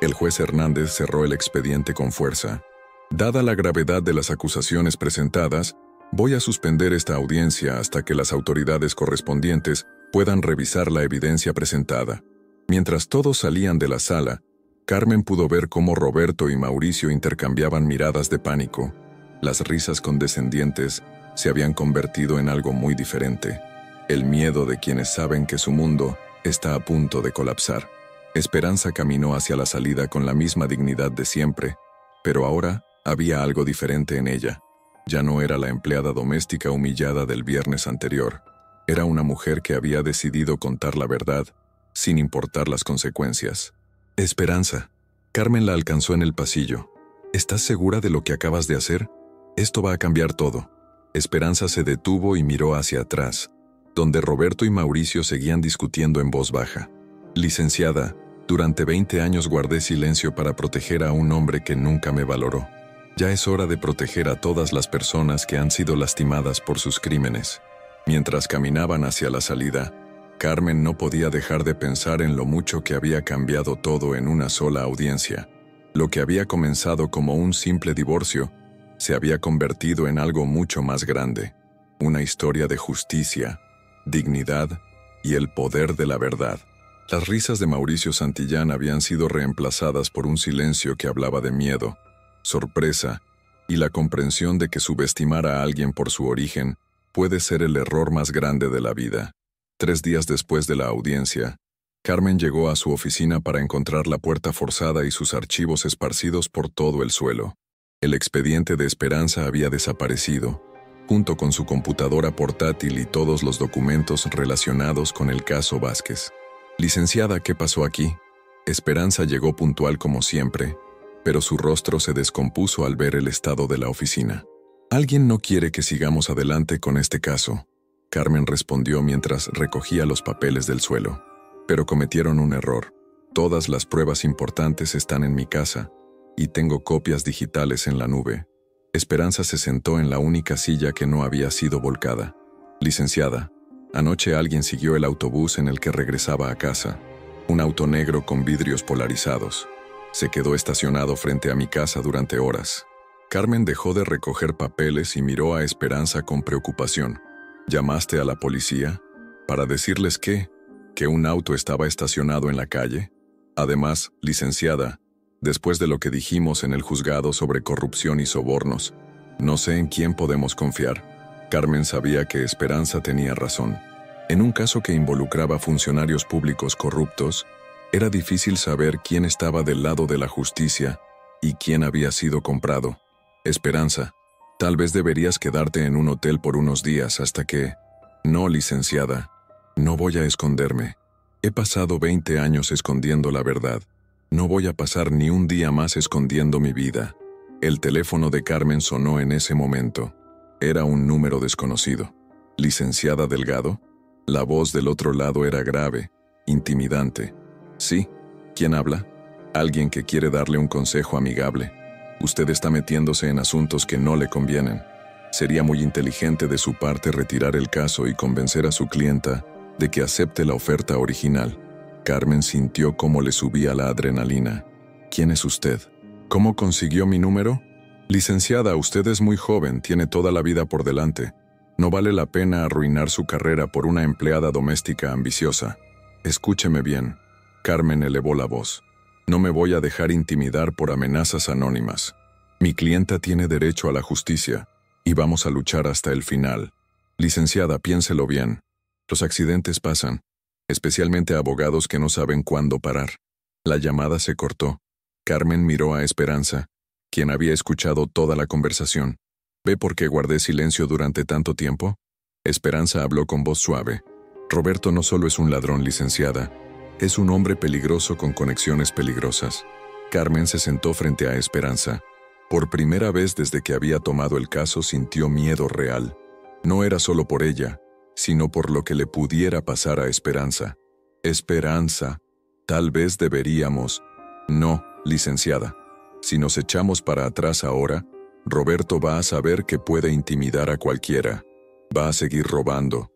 El juez Hernández cerró el expediente con fuerza. Dada la gravedad de las acusaciones presentadas, voy a suspender esta audiencia hasta que las autoridades correspondientes puedan revisar la evidencia presentada. Mientras todos salían de la sala, Carmen pudo ver cómo Roberto y Mauricio intercambiaban miradas de pánico. Las risas condescendientes se habían convertido en algo muy diferente. El miedo de quienes saben que su mundo está a punto de colapsar. Esperanza caminó hacia la salida con la misma dignidad de siempre, pero ahora había algo diferente en ella. Ya no era la empleada doméstica humillada del viernes anterior. Era una mujer que había decidido contar la verdad, sin importar las consecuencias. Esperanza. Carmen la alcanzó en el pasillo. ¿Estás segura de lo que acabas de hacer? Esto va a cambiar todo. Esperanza se detuvo y miró hacia atrás, donde Roberto y Mauricio seguían discutiendo en voz baja. Licenciada, durante 20 años guardé silencio para proteger a un hombre que nunca me valoró. Ya es hora de proteger a todas las personas que han sido lastimadas por sus crímenes. Mientras caminaban hacia la salida, Carmen no podía dejar de pensar en lo mucho que había cambiado todo en una sola audiencia. Lo que había comenzado como un simple divorcio se había convertido en algo mucho más grande, una historia de justicia, dignidad y el poder de la verdad. Las risas de Mauricio Santillán habían sido reemplazadas por un silencio que hablaba de miedo, sorpresa y la comprensión de que subestimar a alguien por su origen puede ser el error más grande de la vida. 3 días después de la audiencia, Carmen llegó a su oficina para encontrar la puerta forzada y sus archivos esparcidos por todo el suelo. El expediente de Esperanza había desaparecido, junto con su computadora portátil y todos los documentos relacionados con el caso Vázquez. Licenciada, ¿qué pasó aquí? Esperanza llegó puntual como siempre, pero su rostro se descompuso al ver el estado de la oficina. Alguien no quiere que sigamos adelante con este caso, Carmen respondió mientras recogía los papeles del suelo. Pero cometieron un error. Todas las pruebas importantes están en mi casa, y tengo copias digitales en la nube. Esperanza se sentó en la única silla que no había sido volcada. Licenciada, anoche alguien siguió el autobús en el que regresaba a casa. Un auto negro con vidrios polarizados. Se quedó estacionado frente a mi casa durante horas. Carmen dejó de recoger papeles y miró a Esperanza con preocupación. ¿Llamaste a la policía? ¿Para decirles qué? ¿Que un auto estaba estacionado en la calle? Además, licenciada, después de lo que dijimos en el juzgado sobre corrupción y sobornos, no sé en quién podemos confiar. Carmen sabía que Esperanza tenía razón. En un caso que involucraba funcionarios públicos corruptos, era difícil saber quién estaba del lado de la justicia y quién había sido comprado. Esperanza, tal vez deberías quedarte en un hotel por unos días hasta que... No, licenciada, no voy a esconderme. He pasado 20 años escondiendo la verdad. No voy a pasar ni un día más escondiendo mi vida. El teléfono de Carmen sonó en ese momento. Era un número desconocido. ¿Licenciada Delgado? La voz del otro lado era grave, intimidante. Sí, ¿quién habla? Alguien que quiere darle un consejo amigable. Usted está metiéndose en asuntos que no le convienen. Sería muy inteligente de su parte retirar el caso y convencer a su clienta de que acepte la oferta original. Carmen sintió cómo le subía la adrenalina. ¿Quién es usted? ¿Cómo consiguió mi número? Licenciada, usted es muy joven, tiene toda la vida por delante. No vale la pena arruinar su carrera por una empleada doméstica ambiciosa. Escúcheme bien. Carmen elevó la voz. No me voy a dejar intimidar por amenazas anónimas. Mi clienta tiene derecho a la justicia, y vamos a luchar hasta el final. Licenciada, piénselo bien. Los accidentes pasan, especialmente a abogados que no saben cuándo parar. La llamada se cortó. Carmen miró a Esperanza, quien había escuchado toda la conversación. ¿Ve por qué guardé silencio durante tanto tiempo? Esperanza habló con voz suave. Roberto no solo es un ladrón, licenciada, es un hombre peligroso con conexiones peligrosas. Carmen se sentó frente a Esperanza. Por primera vez desde que había tomado el caso sintió miedo real. No era solo por ella, sino por lo que le pudiera pasar a Esperanza. Esperanza, tal vez deberíamos... No, licenciada. Si nos echamos para atrás ahora, Roberto va a saber que puede intimidar a cualquiera. Va a seguir robando,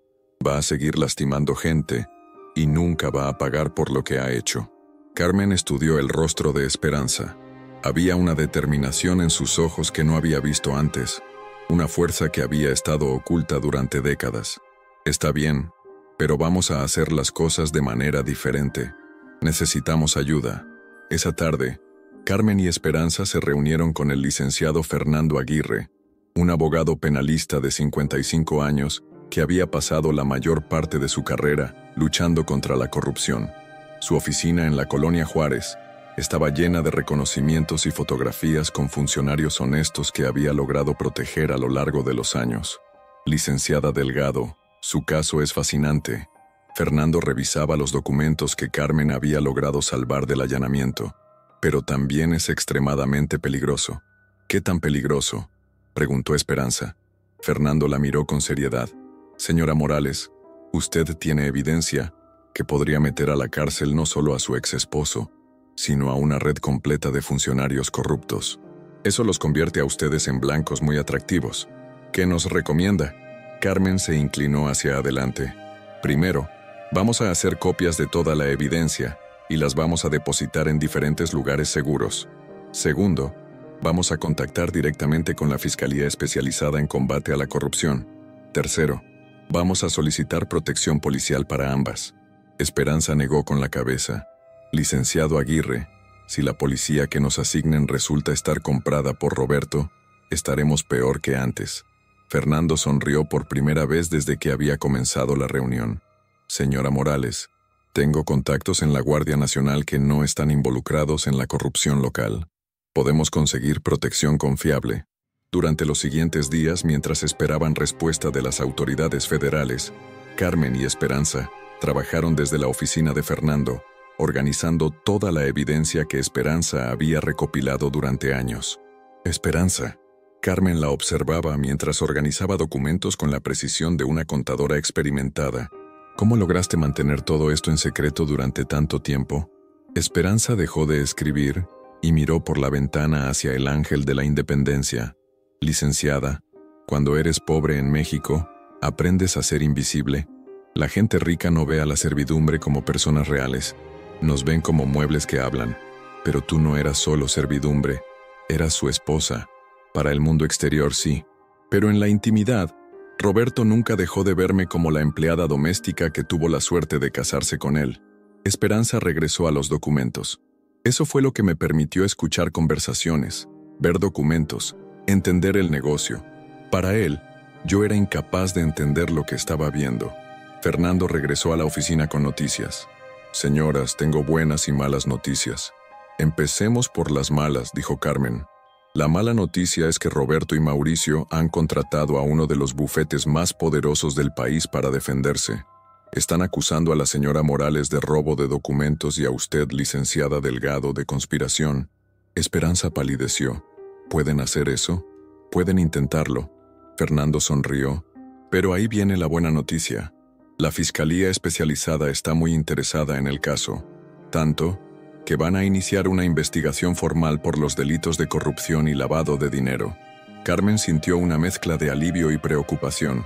va a seguir lastimando gente, y nunca va a pagar por lo que ha hecho. Carmen estudió el rostro de Esperanza. Había una determinación en sus ojos que no había visto antes, una fuerza que había estado oculta durante décadas. Está bien, pero vamos a hacer las cosas de manera diferente. Necesitamos ayuda. Esa tarde, Carmen y Esperanza se reunieron con el licenciado Fernando Aguirre, un abogado penalista de 55 años que había pasado la mayor parte de su carrera luchando contra la corrupción. Su oficina en la Colonia Juárez estaba llena de reconocimientos y fotografías con funcionarios honestos que había logrado proteger a lo largo de los años. Licenciada Delgado, su caso es fascinante. Fernando revisaba los documentos que Carmen había logrado salvar del allanamiento, pero también es extremadamente peligroso. ¿Qué tan peligroso?, preguntó Esperanza. Fernando la miró con seriedad. Señora Morales, usted tiene evidencia que podría meter a la cárcel no solo a su ex esposo, sino a una red completa de funcionarios corruptos. Eso los convierte a ustedes en blancos muy atractivos. ¿Qué nos recomienda? Carmen se inclinó hacia adelante. Primero, Vamos a hacer copias de toda la evidencia y las vamos a depositar en diferentes lugares seguros. Segundo, vamos a contactar directamente con la Fiscalía Especializada en Combate a la Corrupción. Tercero, vamos a solicitar protección policial para ambas. Esperanza negó con la cabeza. Licenciado Aguirre, si la policía que nos asignen resulta estar comprada por Roberto, estaremos peor que antes. Fernando sonrió por primera vez desde que había comenzado la reunión. Señora Morales, tengo contactos en la Guardia Nacional que no están involucrados en la corrupción local. Podemos conseguir protección confiable. Durante los siguientes días, mientras esperaban respuesta de las autoridades federales, Carmen y Esperanza trabajaron desde la oficina de Fernando, organizando toda la evidencia que Esperanza había recopilado durante años. Esperanza. Carmen la observaba mientras organizaba documentos con la precisión de una contadora experimentada. ¿Cómo lograste mantener todo esto en secreto durante tanto tiempo? Esperanza dejó de escribir y miró por la ventana hacia el Ángel de la Independencia. Licenciada, cuando eres pobre en México, aprendes a ser invisible. La gente rica no ve a la servidumbre como personas reales. Nos ven como muebles que hablan. Pero tú no eras solo servidumbre, eras su esposa. Para el mundo exterior sí, pero en la intimidad, Roberto nunca dejó de verme como la empleada doméstica que tuvo la suerte de casarse con él. Esperanza regresó a los documentos. Eso fue lo que me permitió escuchar conversaciones, ver documentos, entender el negocio. Para él, yo era incapaz de entender lo que estaba viendo. Fernando regresó a la oficina con noticias. Señoras, tengo buenas y malas noticias. Empecemos por las malas, dijo Carmen. La mala noticia es que Roberto y Mauricio han contratado a uno de los bufetes más poderosos del país para defenderse. Están acusando a la señora Morales de robo de documentos y a usted, licenciada Delgado, de conspiración. Esperanza palideció. ¿Pueden hacer eso? ¿Pueden intentarlo? Fernando sonrió. Pero ahí viene la buena noticia. La Fiscalía Especializada está muy interesada en el caso. Tanto que van a iniciar una investigación formal por los delitos de corrupción y lavado de dinero. Carmen sintió una mezcla de alivio y preocupación.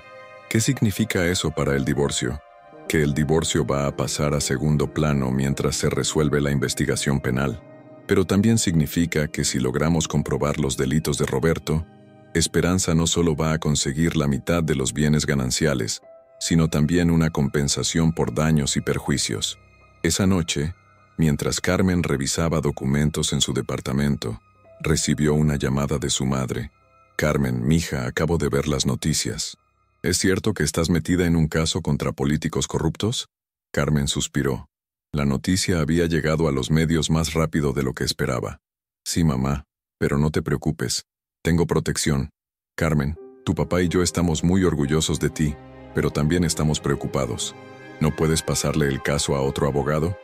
¿Qué significa eso para el divorcio? Que el divorcio va a pasar a segundo plano mientras se resuelve la investigación penal. Pero también significa que si logramos comprobar los delitos de Roberto, Esperanza no solo va a conseguir la mitad de los bienes gananciales, sino también una compensación por daños y perjuicios. Esa noche, mientras Carmen revisaba documentos en su departamento, recibió una llamada de su madre. Carmen, mija, acabo de ver las noticias. ¿Es cierto que estás metida en un caso contra políticos corruptos? Carmen suspiró. La noticia había llegado a los medios más rápido de lo que esperaba. Sí, mamá, pero no te preocupes. Tengo protección. Carmen, tu papá y yo estamos muy orgullosos de ti, pero también estamos preocupados. ¿No puedes pasarle el caso a otro abogado?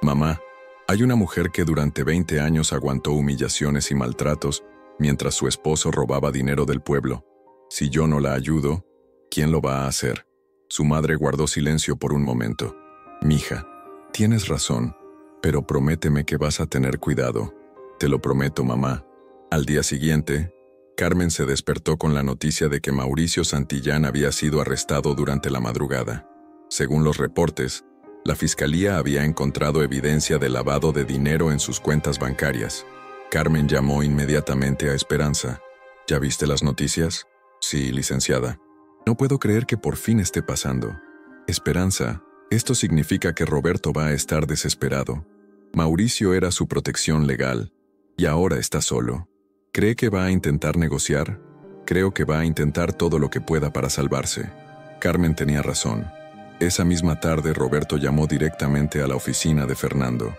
Mamá, hay una mujer que durante 20 años aguantó humillaciones y maltratos mientras su esposo robaba dinero del pueblo. Si yo no la ayudo, ¿quién lo va a hacer? Su madre guardó silencio por un momento. Mija, tienes razón, pero prométeme que vas a tener cuidado. Te lo prometo, mamá. Al día siguiente, Carmen se despertó con la noticia de que Mauricio Santillán había sido arrestado durante la madrugada. Según los reportes, la Fiscalía había encontrado evidencia de lavado de dinero en sus cuentas bancarias. Carmen llamó inmediatamente a Esperanza. ¿Ya viste las noticias? Sí, licenciada. No puedo creer que por fin esté pasando. Esperanza, esto significa que Roberto va a estar desesperado. Mauricio era su protección legal, y ahora está solo. ¿Cree que va a intentar negociar? Creo que va a intentar todo lo que pueda para salvarse. Carmen tenía razón. Esa misma tarde Roberto llamó directamente a la oficina de Fernando.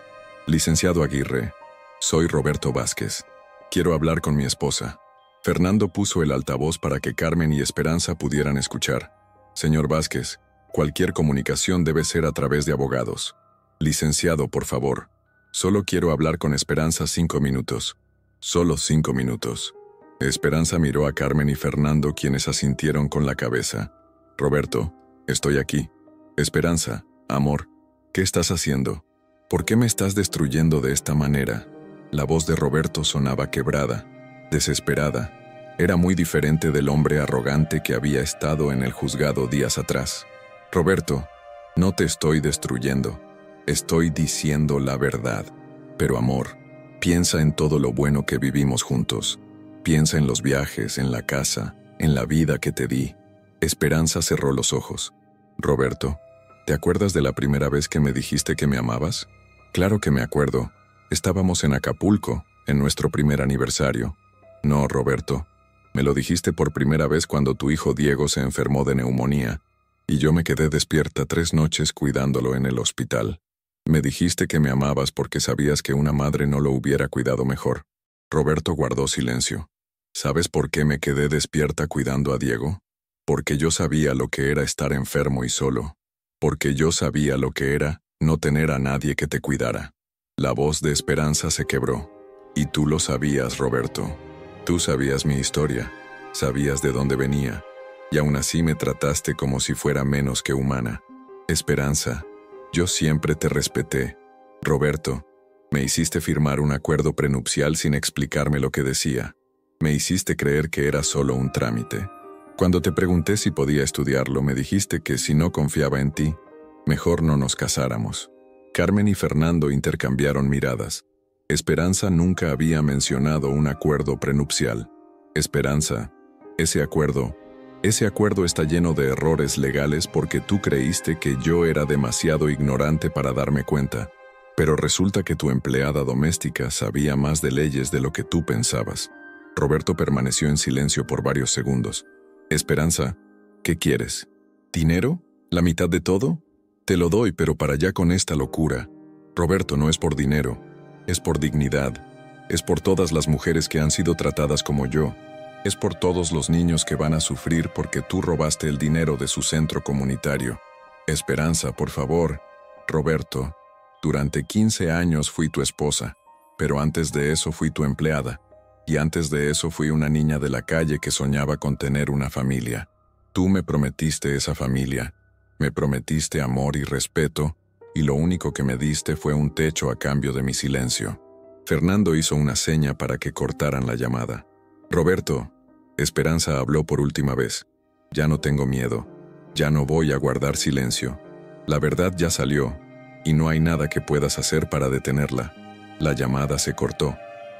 Licenciado Aguirre, soy Roberto Vázquez. Quiero hablar con mi esposa. Fernando puso el altavoz para que Carmen y Esperanza pudieran escuchar. Señor Vázquez, cualquier comunicación debe ser a través de abogados. Licenciado, por favor. Solo quiero hablar con Esperanza 5 minutos. Solo 5 minutos. Esperanza miró a Carmen y Fernando, quienes asintieron con la cabeza. Roberto, estoy aquí. Esperanza, amor, ¿qué estás haciendo? ¿Por qué me estás destruyendo de esta manera? La voz de Roberto sonaba quebrada, desesperada. Era muy diferente del hombre arrogante que había estado en el juzgado días atrás. Roberto, No te estoy destruyendo. Estoy diciendo la verdad. Pero amor, piensa en todo lo bueno que vivimos juntos. Piensa en los viajes, en la casa, en la vida que te di. Esperanza cerró los ojos. Roberto, ¿te acuerdas de la primera vez que me dijiste que me amabas? Claro que me acuerdo. Estábamos en Acapulco, en nuestro primer aniversario. No, Roberto. Me lo dijiste por primera vez cuando tu hijo Diego se enfermó de neumonía, y yo me quedé despierta 3 noches cuidándolo en el hospital. Me dijiste que me amabas porque sabías que una madre no lo hubiera cuidado mejor. Roberto guardó silencio. ¿Sabes por qué me quedé despierta cuidando a Diego? Porque yo sabía lo que era estar enfermo y solo. Porque yo sabía lo que era no tener a nadie que te cuidara. La voz de Esperanza se quebró. Y tú lo sabías, Roberto. Tú sabías mi historia, sabías de dónde venía, y aún así me trataste como si fuera menos que humana. Esperanza, yo siempre te respeté. Roberto, me hiciste firmar un acuerdo prenupcial sin explicarme lo que decía. Me hiciste creer que era solo un trámite. Cuando te pregunté si podía estudiarlo, me dijiste que si no confiaba en ti, mejor no nos casáramos. Carmen y Fernando intercambiaron miradas. Esperanza nunca había mencionado un acuerdo prenupcial. Esperanza, ese acuerdo está lleno de errores legales porque tú creíste que yo era demasiado ignorante para darme cuenta. Pero resulta que tu empleada doméstica sabía más de leyes de lo que tú pensabas. Roberto permaneció en silencio por varios segundos. Esperanza, ¿qué quieres? ¿Dinero? ¿La mitad de todo? Te lo doy, pero para allá con esta locura. Roberto, no es por dinero. Es por dignidad. Es por todas las mujeres que han sido tratadas como yo. Es por todos los niños que van a sufrir porque tú robaste el dinero de su centro comunitario. Esperanza, por favor. Roberto, durante 15 años fui tu esposa, pero antes de eso fui tu empleada. Y antes de eso fui una niña de la calle que soñaba con tener una familia. Tú me prometiste esa familia. Me prometiste amor y respeto, y lo único que me diste fue un techo a cambio de mi silencio. Fernando hizo una seña para que cortaran la llamada. Roberto, Esperanza habló por última vez. Ya no tengo miedo. Ya no voy a guardar silencio. La verdad ya salió, y no hay nada que puedas hacer para detenerla. La llamada se cortó.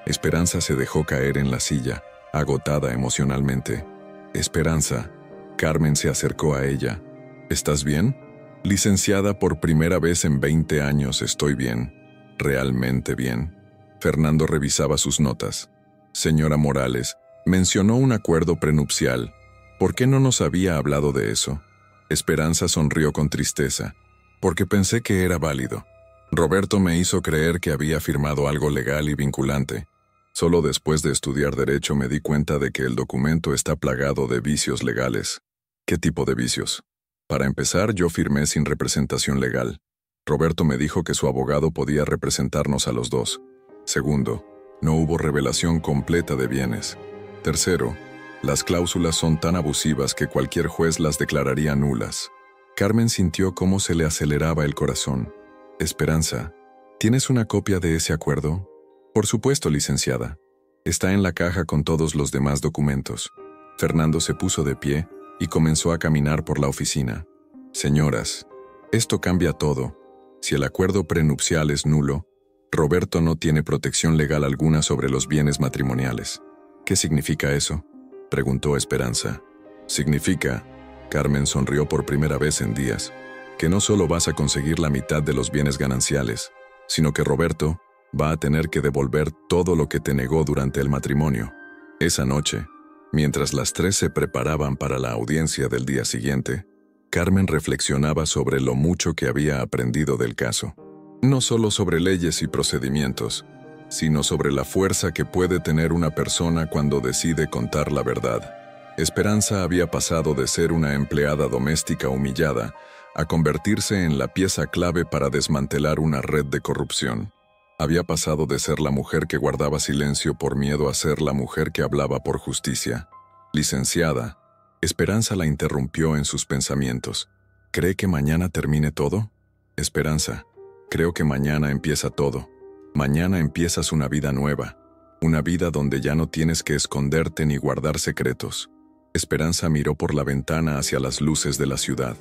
Esperanza se dejó caer en la silla, agotada emocionalmente. Esperanza. Carmen se acercó a ella. ¿Estás bien? Licenciada, por primera vez en 20 años estoy bien. Realmente bien. Fernando revisaba sus notas. Señora Morales, mencionó un acuerdo prenupcial. ¿Por qué no nos había hablado de eso? Esperanza sonrió con tristeza. Porque pensé que era válido. Roberto me hizo creer que había firmado algo legal y vinculante. Solo después de estudiar Derecho me di cuenta de que el documento está plagado de vicios legales. ¿Qué tipo de vicios? Para empezar, yo firmé sin representación legal. Roberto me dijo que su abogado podía representarnos a los dos. Segundo, no hubo revelación completa de bienes. Tercero, las cláusulas son tan abusivas que cualquier juez las declararía nulas. Carmen sintió cómo se le aceleraba el corazón. Esperanza, ¿tienes una copia de ese acuerdo? Por supuesto, licenciada. Está en la caja con todos los demás documentos. Fernando se puso de pie y comenzó a caminar por la oficina. Señoras, esto cambia todo. Si el acuerdo prenupcial es nulo, Roberto no tiene protección legal alguna sobre los bienes matrimoniales. ¿Qué significa eso?, preguntó Esperanza. Significa, Carmen sonrió por primera vez en días, que no solo vas a conseguir la mitad de los bienes gananciales, sino que Roberto va a tener que devolver todo lo que te negó durante el matrimonio. Esa noche, mientras las 3 se preparaban para la audiencia del día siguiente, Carmen reflexionaba sobre lo mucho que había aprendido del caso. No solo sobre leyes y procedimientos, sino sobre la fuerza que puede tener una persona cuando decide contar la verdad. Esperanza había pasado de ser una empleada doméstica humillada a convertirse en la pieza clave para desmantelar una red de corrupción. Había pasado de ser la mujer que guardaba silencio por miedo a ser la mujer que hablaba por justicia. Licenciada, Esperanza la interrumpió en sus pensamientos. ¿Cree que mañana termine todo? Esperanza, creo que mañana empieza todo. Mañana empiezas una vida nueva. Una vida donde ya no tienes que esconderte ni guardar secretos. Esperanza miró por la ventana hacia las luces de la ciudad.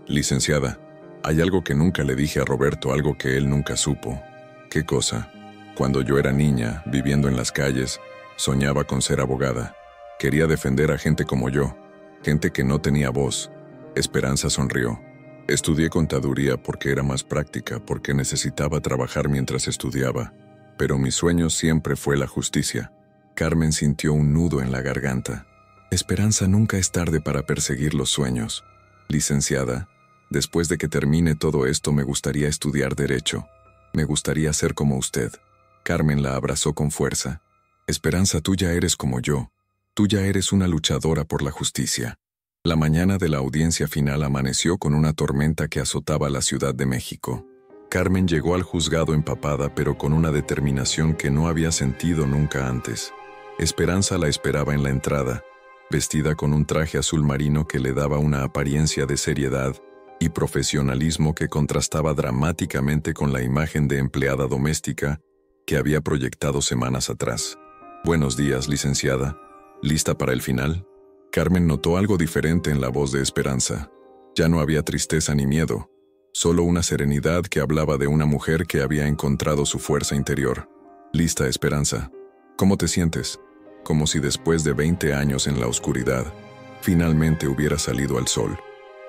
Licenciada, Hay algo que nunca le dije a Roberto, algo que él nunca supo. ¿Qué cosa? Cuando yo era niña, viviendo en las calles, soñaba con ser abogada. Quería defender a gente como yo, gente que no tenía voz. Esperanza sonrió. Estudié contaduría porque era más práctica, porque necesitaba trabajar mientras estudiaba. Pero mi sueño siempre fue la justicia. Carmen sintió un nudo en la garganta. Esperanza, nunca es tarde para perseguir los sueños. Licenciada, después de que termine todo esto me gustaría estudiar Derecho. Me gustaría ser como usted. Carmen la abrazó con fuerza. Esperanza, tú ya eres como yo. Tú ya eres una luchadora por la justicia. La mañana de la audiencia final amaneció con una tormenta que azotaba la Ciudad de México. Carmen llegó al juzgado empapada, pero con una determinación que no había sentido nunca antes. Esperanza la esperaba en la entrada, vestida con un traje azul marino que le daba una apariencia de seriedad y profesionalismo que contrastaba dramáticamente con la imagen de empleada doméstica que había proyectado semanas atrás. «Buenos días, licenciada. ¿Lista para el final?» Carmen notó algo diferente en la voz de Esperanza. Ya no había tristeza ni miedo, solo una serenidad que hablaba de una mujer que había encontrado su fuerza interior. «Lista, Esperanza. ¿Cómo te sientes?» Como si después de 20 años en la oscuridad, finalmente hubiera salido al sol.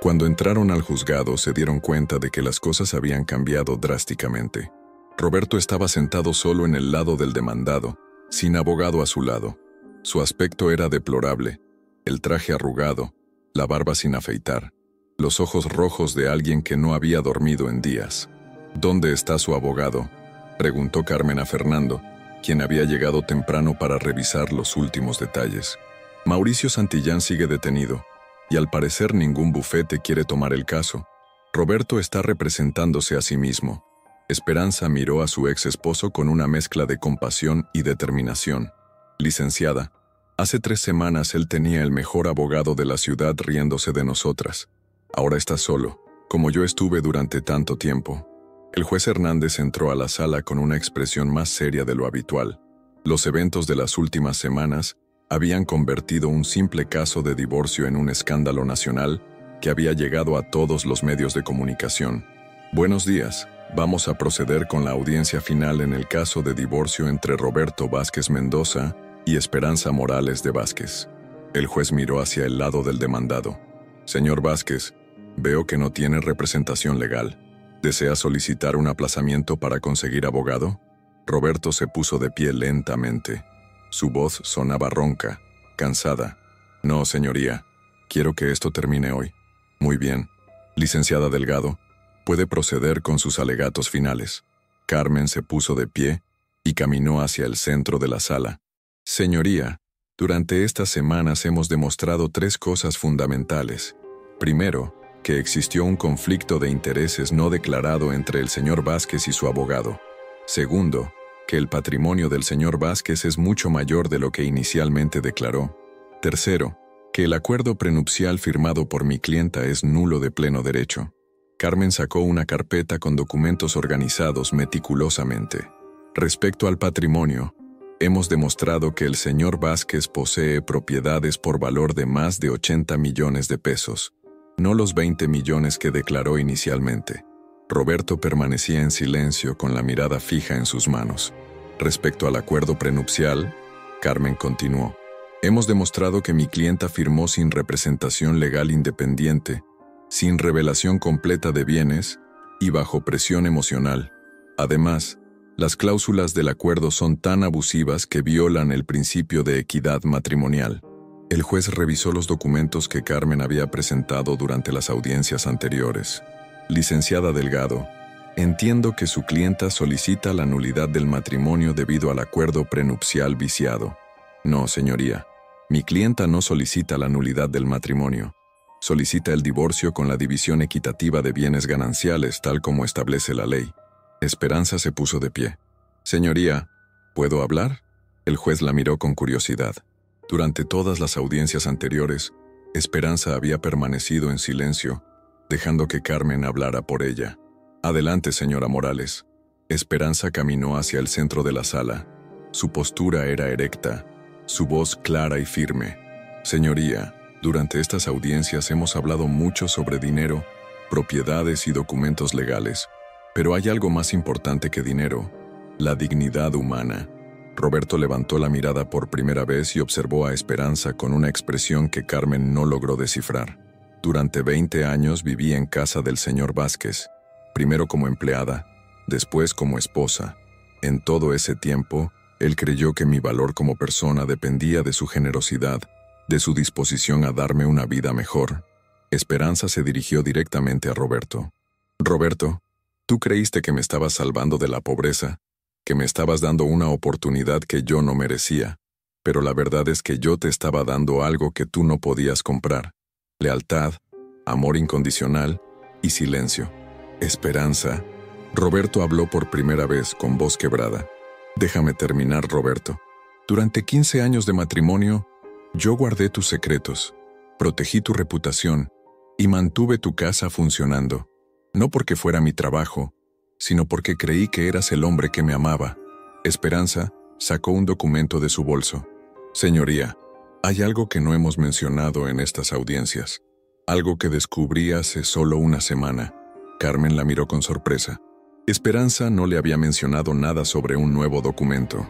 Cuando entraron al juzgado se dieron cuenta de que las cosas habían cambiado drásticamente. Roberto estaba sentado solo en el lado del demandado, sin abogado a su lado. Su aspecto era deplorable, el traje arrugado, la barba sin afeitar, los ojos rojos de alguien que no había dormido en días. «¿Dónde está su abogado?», preguntó Carmen a Fernando, quien había llegado temprano para revisar los últimos detalles. «Mauricio Santillán sigue detenido, y al parecer ningún bufete quiere tomar el caso. Roberto está representándose a sí mismo». Esperanza miró a su ex esposo con una mezcla de compasión y determinación. «Licenciada, hace 3 semanas él tenía el mejor abogado de la ciudad riéndose de nosotras. Ahora está solo, como yo estuve durante tanto tiempo». El juez Hernández entró a la sala con una expresión más seria de lo habitual. Los eventos de las últimas semanas habían convertido un simple caso de divorcio en un escándalo nacional que había llegado a todos los medios de comunicación. «Buenos días. Vamos a proceder con la audiencia final en el caso de divorcio entre Roberto Vázquez Mendoza y Esperanza Morales de Vázquez». El juez miró hacia el lado del demandado. «Señor Vázquez, veo que no tiene representación legal. ¿Desea solicitar un aplazamiento para conseguir abogado?» Roberto se puso de pie lentamente. Su voz sonaba ronca, cansada. «No, señoría. Quiero que esto termine hoy». «Muy bien. Licenciada Delgado, puede proceder con sus alegatos finales». Carmen se puso de pie y caminó hacia el centro de la sala. «Señoría, durante estas semanas hemos demostrado 3 cosas fundamentales. Primero, que existió un conflicto de intereses no declarado entre el señor Vázquez y su abogado. Segundo, que el patrimonio del señor Vázquez es mucho mayor de lo que inicialmente declaró. Tercero, que el acuerdo prenupcial firmado por mi clienta es nulo de pleno derecho». Carmen sacó una carpeta con documentos organizados meticulosamente. «Respecto al patrimonio, hemos demostrado que el señor Vázquez posee propiedades por valor de más de 80 millones de pesos. No los 20 millones que declaró inicialmente». Roberto permanecía en silencio con la mirada fija en sus manos. «Respecto al acuerdo prenupcial», Carmen continuó, «hemos demostrado que mi clienta firmó sin representación legal independiente, sin revelación completa de bienes y bajo presión emocional. Además, las cláusulas del acuerdo son tan abusivas que violan el principio de equidad matrimonial». El juez revisó los documentos que Carmen había presentado durante las audiencias anteriores. «Licenciada Delgado, entiendo que su clienta solicita la nulidad del matrimonio debido al acuerdo prenupcial viciado». «No, señoría. Mi clienta no solicita la nulidad del matrimonio. Solicita el divorcio con la división equitativa de bienes gananciales, tal como establece la ley». Esperanza se puso de pie. «Señoría, ¿puedo hablar?» El juez la miró con curiosidad. Durante todas las audiencias anteriores, Esperanza había permanecido en silencio, dejando que Carmen hablara por ella. «Adelante, señora Morales». Esperanza caminó hacia el centro de la sala. Su postura era erecta, su voz clara y firme. «Señoría, durante estas audiencias hemos hablado mucho sobre dinero propiedades y documentos legales. Pero hay algo más importante que dinero: la dignidad humana. Roberto levantó la mirada por primera vez y observó a Esperanza con una expresión que Carmen no logró descifrar. Durante 20 años viví en casa del señor Vázquez, primero como empleada, después como esposa. En todo ese tiempo, él creyó que mi valor como persona dependía de su generosidad, de su disposición a darme una vida mejor. Esperanza se dirigió directamente a Roberto. Roberto, tú creíste que me estabas salvando de la pobreza, que me estabas dando una oportunidad que yo no merecía, pero la verdad es que yo te estaba dando algo que tú no podías comprar: lealtad, amor incondicional y silencio. Esperanza. Roberto habló por primera vez con voz quebrada. Déjame terminar, Roberto. Durante 15 años de matrimonio, yo guardé tus secretos, protegí tu reputación y mantuve tu casa funcionando, no porque fuera mi trabajo, sino porque creí que eras el hombre que me amaba. Esperanza sacó un documento de su bolso. Señoría, hay algo que no hemos mencionado en estas audiencias, algo que descubrí hace solo una semana. Carmen la miró con sorpresa. Esperanza no le había mencionado nada sobre un nuevo documento.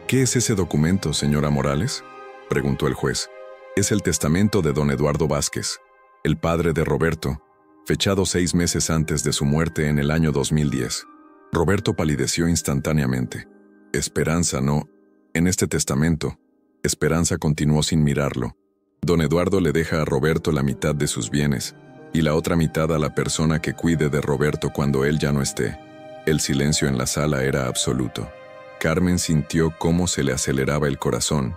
¿Qué es ese documento, señora Morales?, preguntó el juez. Es el testamento de don Eduardo Vázquez, el padre de Roberto, fechado 6 meses antes de su muerte en el año 2010. Roberto palideció instantáneamente. Esperanza no. En este testamento, Esperanza continuó sin mirarlo. Don Eduardo le deja a Roberto la mitad de sus bienes y la otra mitad a la persona que cuide de Roberto cuando él ya no esté. El silencio en la sala era absoluto. Carmen sintió cómo se le aceleraba el corazón,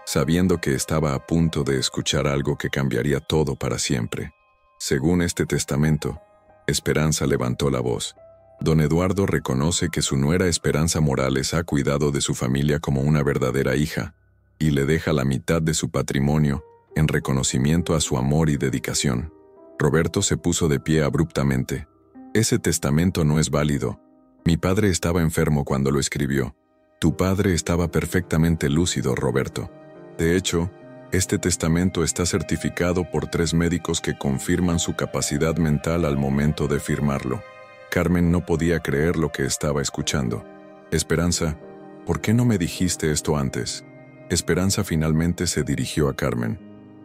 sabiendo que estaba a punto de escuchar algo que cambiaría todo para siempre. Según este testamento, Esperanza levantó la voz. Don Eduardo reconoce que su nuera Esperanza Morales ha cuidado de su familia como una verdadera hija, y le deja la mitad de su patrimonio en reconocimiento a su amor y dedicación. Roberto se puso de pie abruptamente. Ese testamento no es válido. Mi padre estaba enfermo cuando lo escribió. Tu padre estaba perfectamente lúcido, Roberto. De hecho, este testamento está certificado por 3 médicos que confirman su capacidad mental al momento de firmarlo. Carmen no podía creer lo que estaba escuchando. Esperanza, ¿por qué no me dijiste esto antes? Esperanza finalmente se dirigió a Carmen.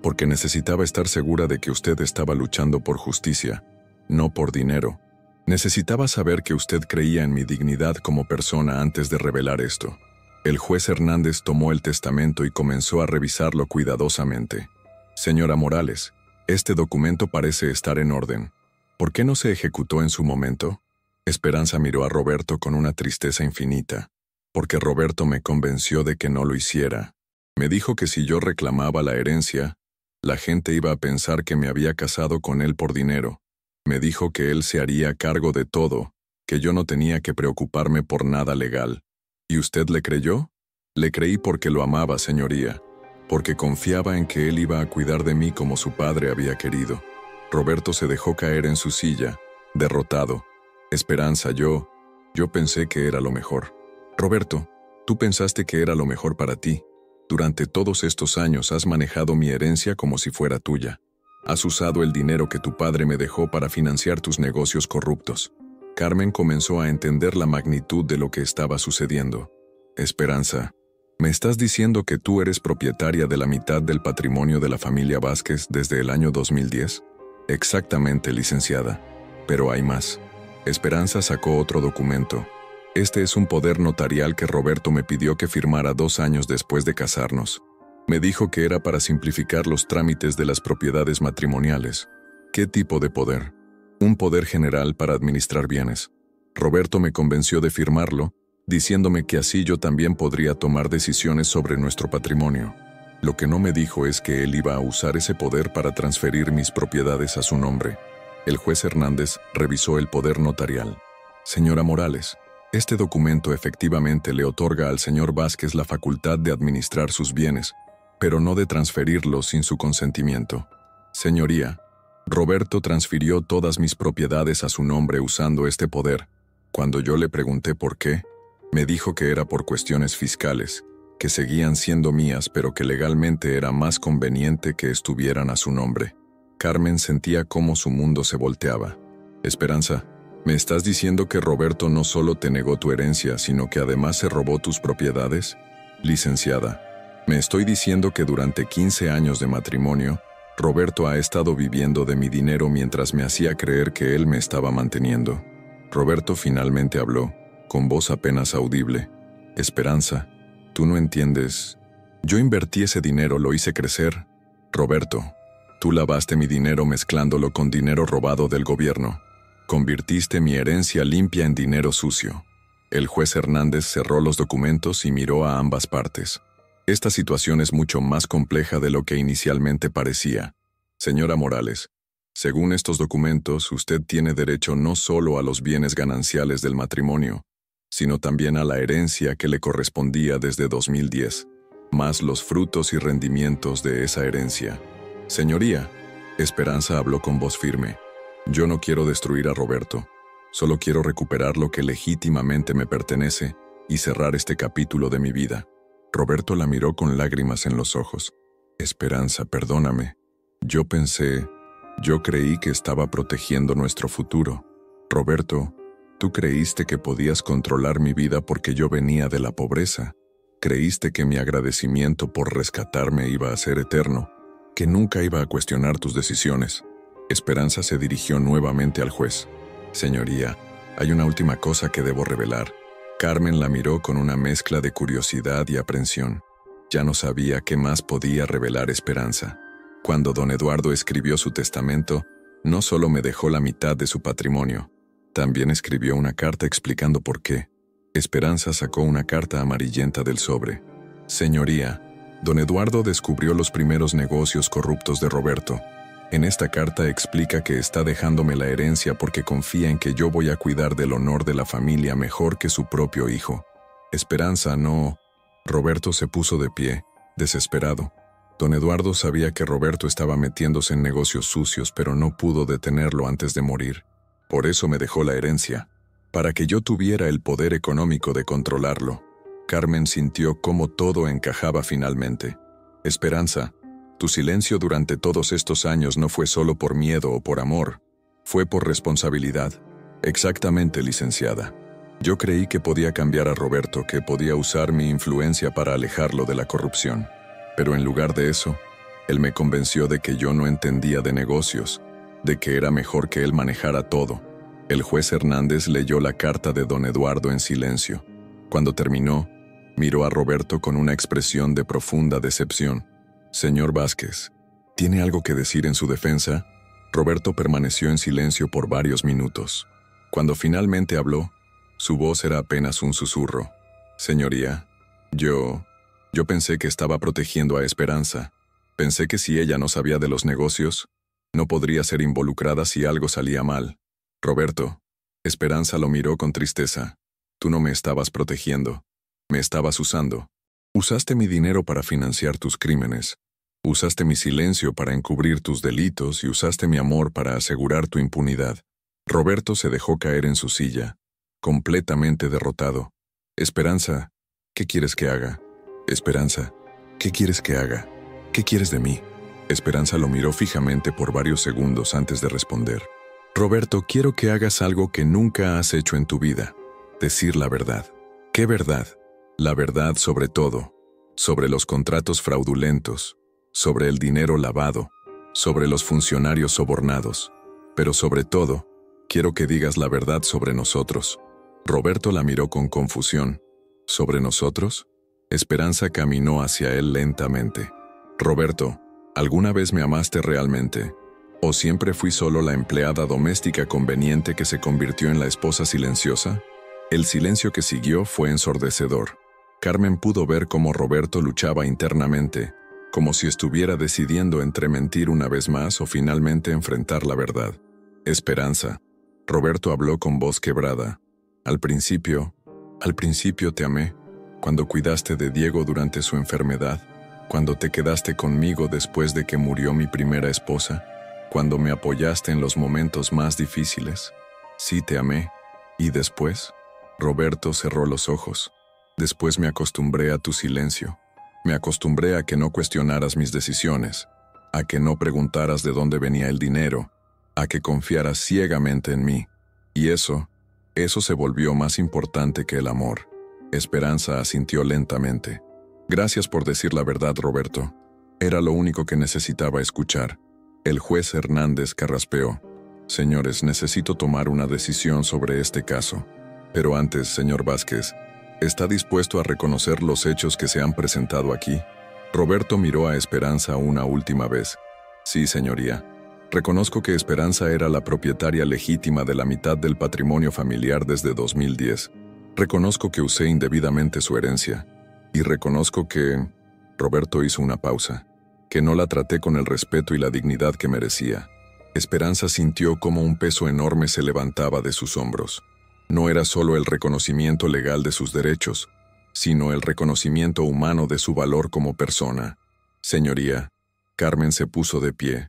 Porque necesitaba estar segura de que usted estaba luchando por justicia, no por dinero. Necesitaba saber que usted creía en mi dignidad como persona antes de revelar esto. El juez Hernández tomó el testamento y comenzó a revisarlo cuidadosamente. Señora Morales, este documento parece estar en orden. ¿Por qué no se ejecutó en su momento? Esperanza miró a Roberto con una tristeza infinita. Porque Roberto me convenció de que no lo hiciera. Me dijo que si yo reclamaba la herencia, la gente iba a pensar que me había casado con él por dinero. Me dijo que él se haría cargo de todo, que yo no tenía que preocuparme por nada legal. ¿Y usted le creyó? Le creí porque lo amaba, señoría, porque confiaba en que él iba a cuidar de mí como su padre había querido. Roberto se dejó caer en su silla, derrotado. Esperanza, yo pensé que era lo mejor. Roberto, tú pensaste que era lo mejor para ti. Durante todos estos años has manejado mi herencia como si fuera tuya. Has usado el dinero que tu padre me dejó para financiar tus negocios corruptos. Carmen comenzó a entender la magnitud de lo que estaba sucediendo. Esperanza, ¿me estás diciendo que tú eres propietaria de la mitad del patrimonio de la familia Vázquez desde el año 2010? Exactamente, licenciada. Pero hay más. Esperanza sacó otro documento. Este es un poder notarial que Roberto me pidió que firmara 2 años después de casarnos. Me dijo que era para simplificar los trámites de las propiedades matrimoniales. ¿Qué tipo de poder? Un poder general para administrar bienes. Roberto me convenció de firmarlo, diciéndome que así yo también podría tomar decisiones sobre nuestro patrimonio. Lo que no me dijo es que él iba a usar ese poder para transferir mis propiedades a su nombre. El juez Hernández revisó el poder notarial. Señora Morales, este documento efectivamente le otorga al señor Vázquez la facultad de administrar sus bienes, pero no de transferirlos sin su consentimiento. Señoría, Roberto transfirió todas mis propiedades a su nombre usando este poder. Cuando yo le pregunté por qué, me dijo que era por cuestiones fiscales, que seguían siendo mías pero que legalmente era más conveniente que estuvieran a su nombre. Carmen sentía cómo su mundo se volteaba. Esperanza, ¿me estás diciendo que Roberto no solo te negó tu herencia, sino que además se robó tus propiedades? Licenciada, me estoy diciendo que durante 15 años de matrimonio, Roberto ha estado viviendo de mi dinero mientras me hacía creer que él me estaba manteniendo. Roberto finalmente habló, con voz apenas audible. Esperanza, tú no entiendes. Yo invertí ese dinero, lo hice crecer. Roberto, tú lavaste mi dinero mezclándolo con dinero robado del gobierno. Convirtiste mi herencia limpia en dinero sucio. El juez Hernández cerró los documentos y miró a ambas partes. Esta situación es mucho más compleja de lo que inicialmente parecía. Señora Morales, según estos documentos, usted tiene derecho no solo a los bienes gananciales del matrimonio, sino también a la herencia que le correspondía desde 2010, más los frutos y rendimientos de esa herencia. Señoría, Esperanza habló con voz firme. Yo no quiero destruir a Roberto, solo quiero recuperar lo que legítimamente me pertenece y cerrar este capítulo de mi vida. Roberto la miró con lágrimas en los ojos. Esperanza, perdóname. Yo creí que estaba protegiendo nuestro futuro. Roberto, tú creíste que podías controlar mi vida porque yo venía de la pobreza. Creíste que mi agradecimiento por rescatarme iba a ser eterno, que nunca iba a cuestionar tus decisiones. Esperanza se dirigió nuevamente al juez. Señoría, hay una última cosa que debo revelar. Carmen la miró con una mezcla de curiosidad y aprensión. Ya no sabía qué más podía revelar Esperanza. Cuando don Eduardo escribió su testamento, no solo me dejó la mitad de su patrimonio, también escribió una carta explicando por qué. Esperanza sacó una carta amarillenta del sobre. Señoría, don Eduardo descubrió los primeros negocios corruptos de Roberto. En esta carta explica que está dejándome la herencia porque confía en que yo voy a cuidar del honor de la familia mejor que su propio hijo. Esperanza no... Roberto se puso de pie, desesperado. Don Eduardo sabía que Roberto estaba metiéndose en negocios sucios, pero no pudo detenerlo antes de morir. Por eso me dejó la herencia, para que yo tuviera el poder económico de controlarlo. Carmen sintió cómo todo encajaba finalmente. Esperanza, tu silencio durante todos estos años no fue solo por miedo o por amor, fue por responsabilidad. Exactamente, licenciada. Yo creí que podía cambiar a Roberto, que podía usar mi influencia para alejarlo de la corrupción. Pero en lugar de eso, él me convenció de que yo no entendía de negocios, de que era mejor que él manejara todo. El juez Hernández leyó la carta de don Eduardo en silencio. Cuando terminó, miró a Roberto con una expresión de profunda decepción. Señor Vázquez, ¿tiene algo que decir en su defensa? Roberto permaneció en silencio por varios minutos. Cuando finalmente habló, su voz era apenas un susurro. Señoría, yo pensé que estaba protegiendo a Esperanza. Pensé que si ella no sabía de los negocios, no podría ser involucrada si algo salía mal. Roberto, Esperanza lo miró con tristeza. Tú no me estabas protegiendo. Me estabas usando. Usaste mi dinero para financiar tus crímenes. Usaste mi silencio para encubrir tus delitos y usaste mi amor para asegurar tu impunidad. Roberto se dejó caer en su silla, completamente derrotado. Esperanza, ¿qué quieres que haga? Esperanza, ¿qué quieres que haga? ¿Qué quieres de mí? Esperanza lo miró fijamente por varios segundos antes de responder. Roberto, quiero que hagas algo que nunca has hecho en tu vida. Decir la verdad. ¿Qué verdad? La verdad sobre todo. Sobre los contratos fraudulentos. Sobre el dinero lavado. Sobre los funcionarios sobornados. Pero sobre todo, quiero que digas la verdad sobre nosotros. Roberto la miró con confusión. ¿Sobre nosotros? Esperanza caminó hacia él lentamente. Roberto, ¿alguna vez me amaste realmente? ¿O siempre fui solo la empleada doméstica conveniente que se convirtió en la esposa silenciosa? El silencio que siguió fue ensordecedor. Carmen pudo ver cómo Roberto luchaba internamente, como si estuviera decidiendo entre mentir una vez más o finalmente enfrentar la verdad. Esperanza. Roberto habló con voz quebrada. Al principio te amé. Cuando cuidaste de Diego durante su enfermedad, cuando te quedaste conmigo después de que murió mi primera esposa, cuando me apoyaste en los momentos más difíciles. Sí te amé. ¿Y después? Roberto cerró los ojos. Después me acostumbré a tu silencio. Me acostumbré a que no cuestionaras mis decisiones, a que no preguntaras de dónde venía el dinero, a que confiara ciegamente en mí. Y eso se volvió más importante que el amor. Esperanza asintió lentamente. Gracias por decir la verdad, Roberto. Era lo único que necesitaba escuchar. El juez Hernández carraspeó. Señores, necesito tomar una decisión sobre este caso. Pero antes, señor Vázquez, ¿está dispuesto a reconocer los hechos que se han presentado aquí? Roberto miró a Esperanza una última vez. Sí, señoría. Reconozco que Esperanza era la propietaria legítima de la mitad del patrimonio familiar desde 2010. Reconozco que usé indebidamente su herencia. Y reconozco que... Roberto hizo una pausa. Que no la traté con el respeto y la dignidad que merecía. Esperanza sintió como un peso enorme se levantaba de sus hombros. No era solo el reconocimiento legal de sus derechos, sino el reconocimiento humano de su valor como persona. Señoría, Carmen se puso de pie.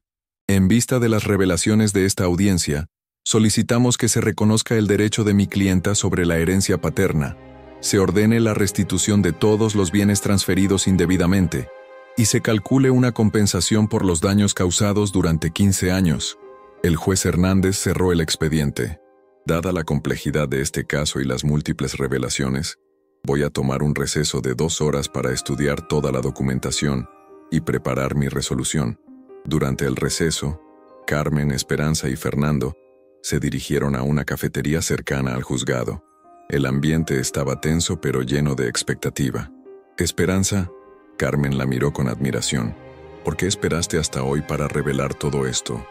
En vista de las revelaciones de esta audiencia, solicitamos que se reconozca el derecho de mi clienta sobre la herencia paterna, se ordene la restitución de todos los bienes transferidos indebidamente y se calcule una compensación por los daños causados durante 15 años. El juez Hernández cerró el expediente. Dada la complejidad de este caso y las múltiples revelaciones, voy a tomar un receso de 2 horas para estudiar toda la documentación y preparar mi resolución. Durante el receso, Carmen, Esperanza y Fernando se dirigieron a una cafetería cercana al juzgado. El ambiente estaba tenso pero lleno de expectativa. Esperanza, Carmen la miró con admiración. ¿Por qué esperaste hasta hoy para revelar todo esto?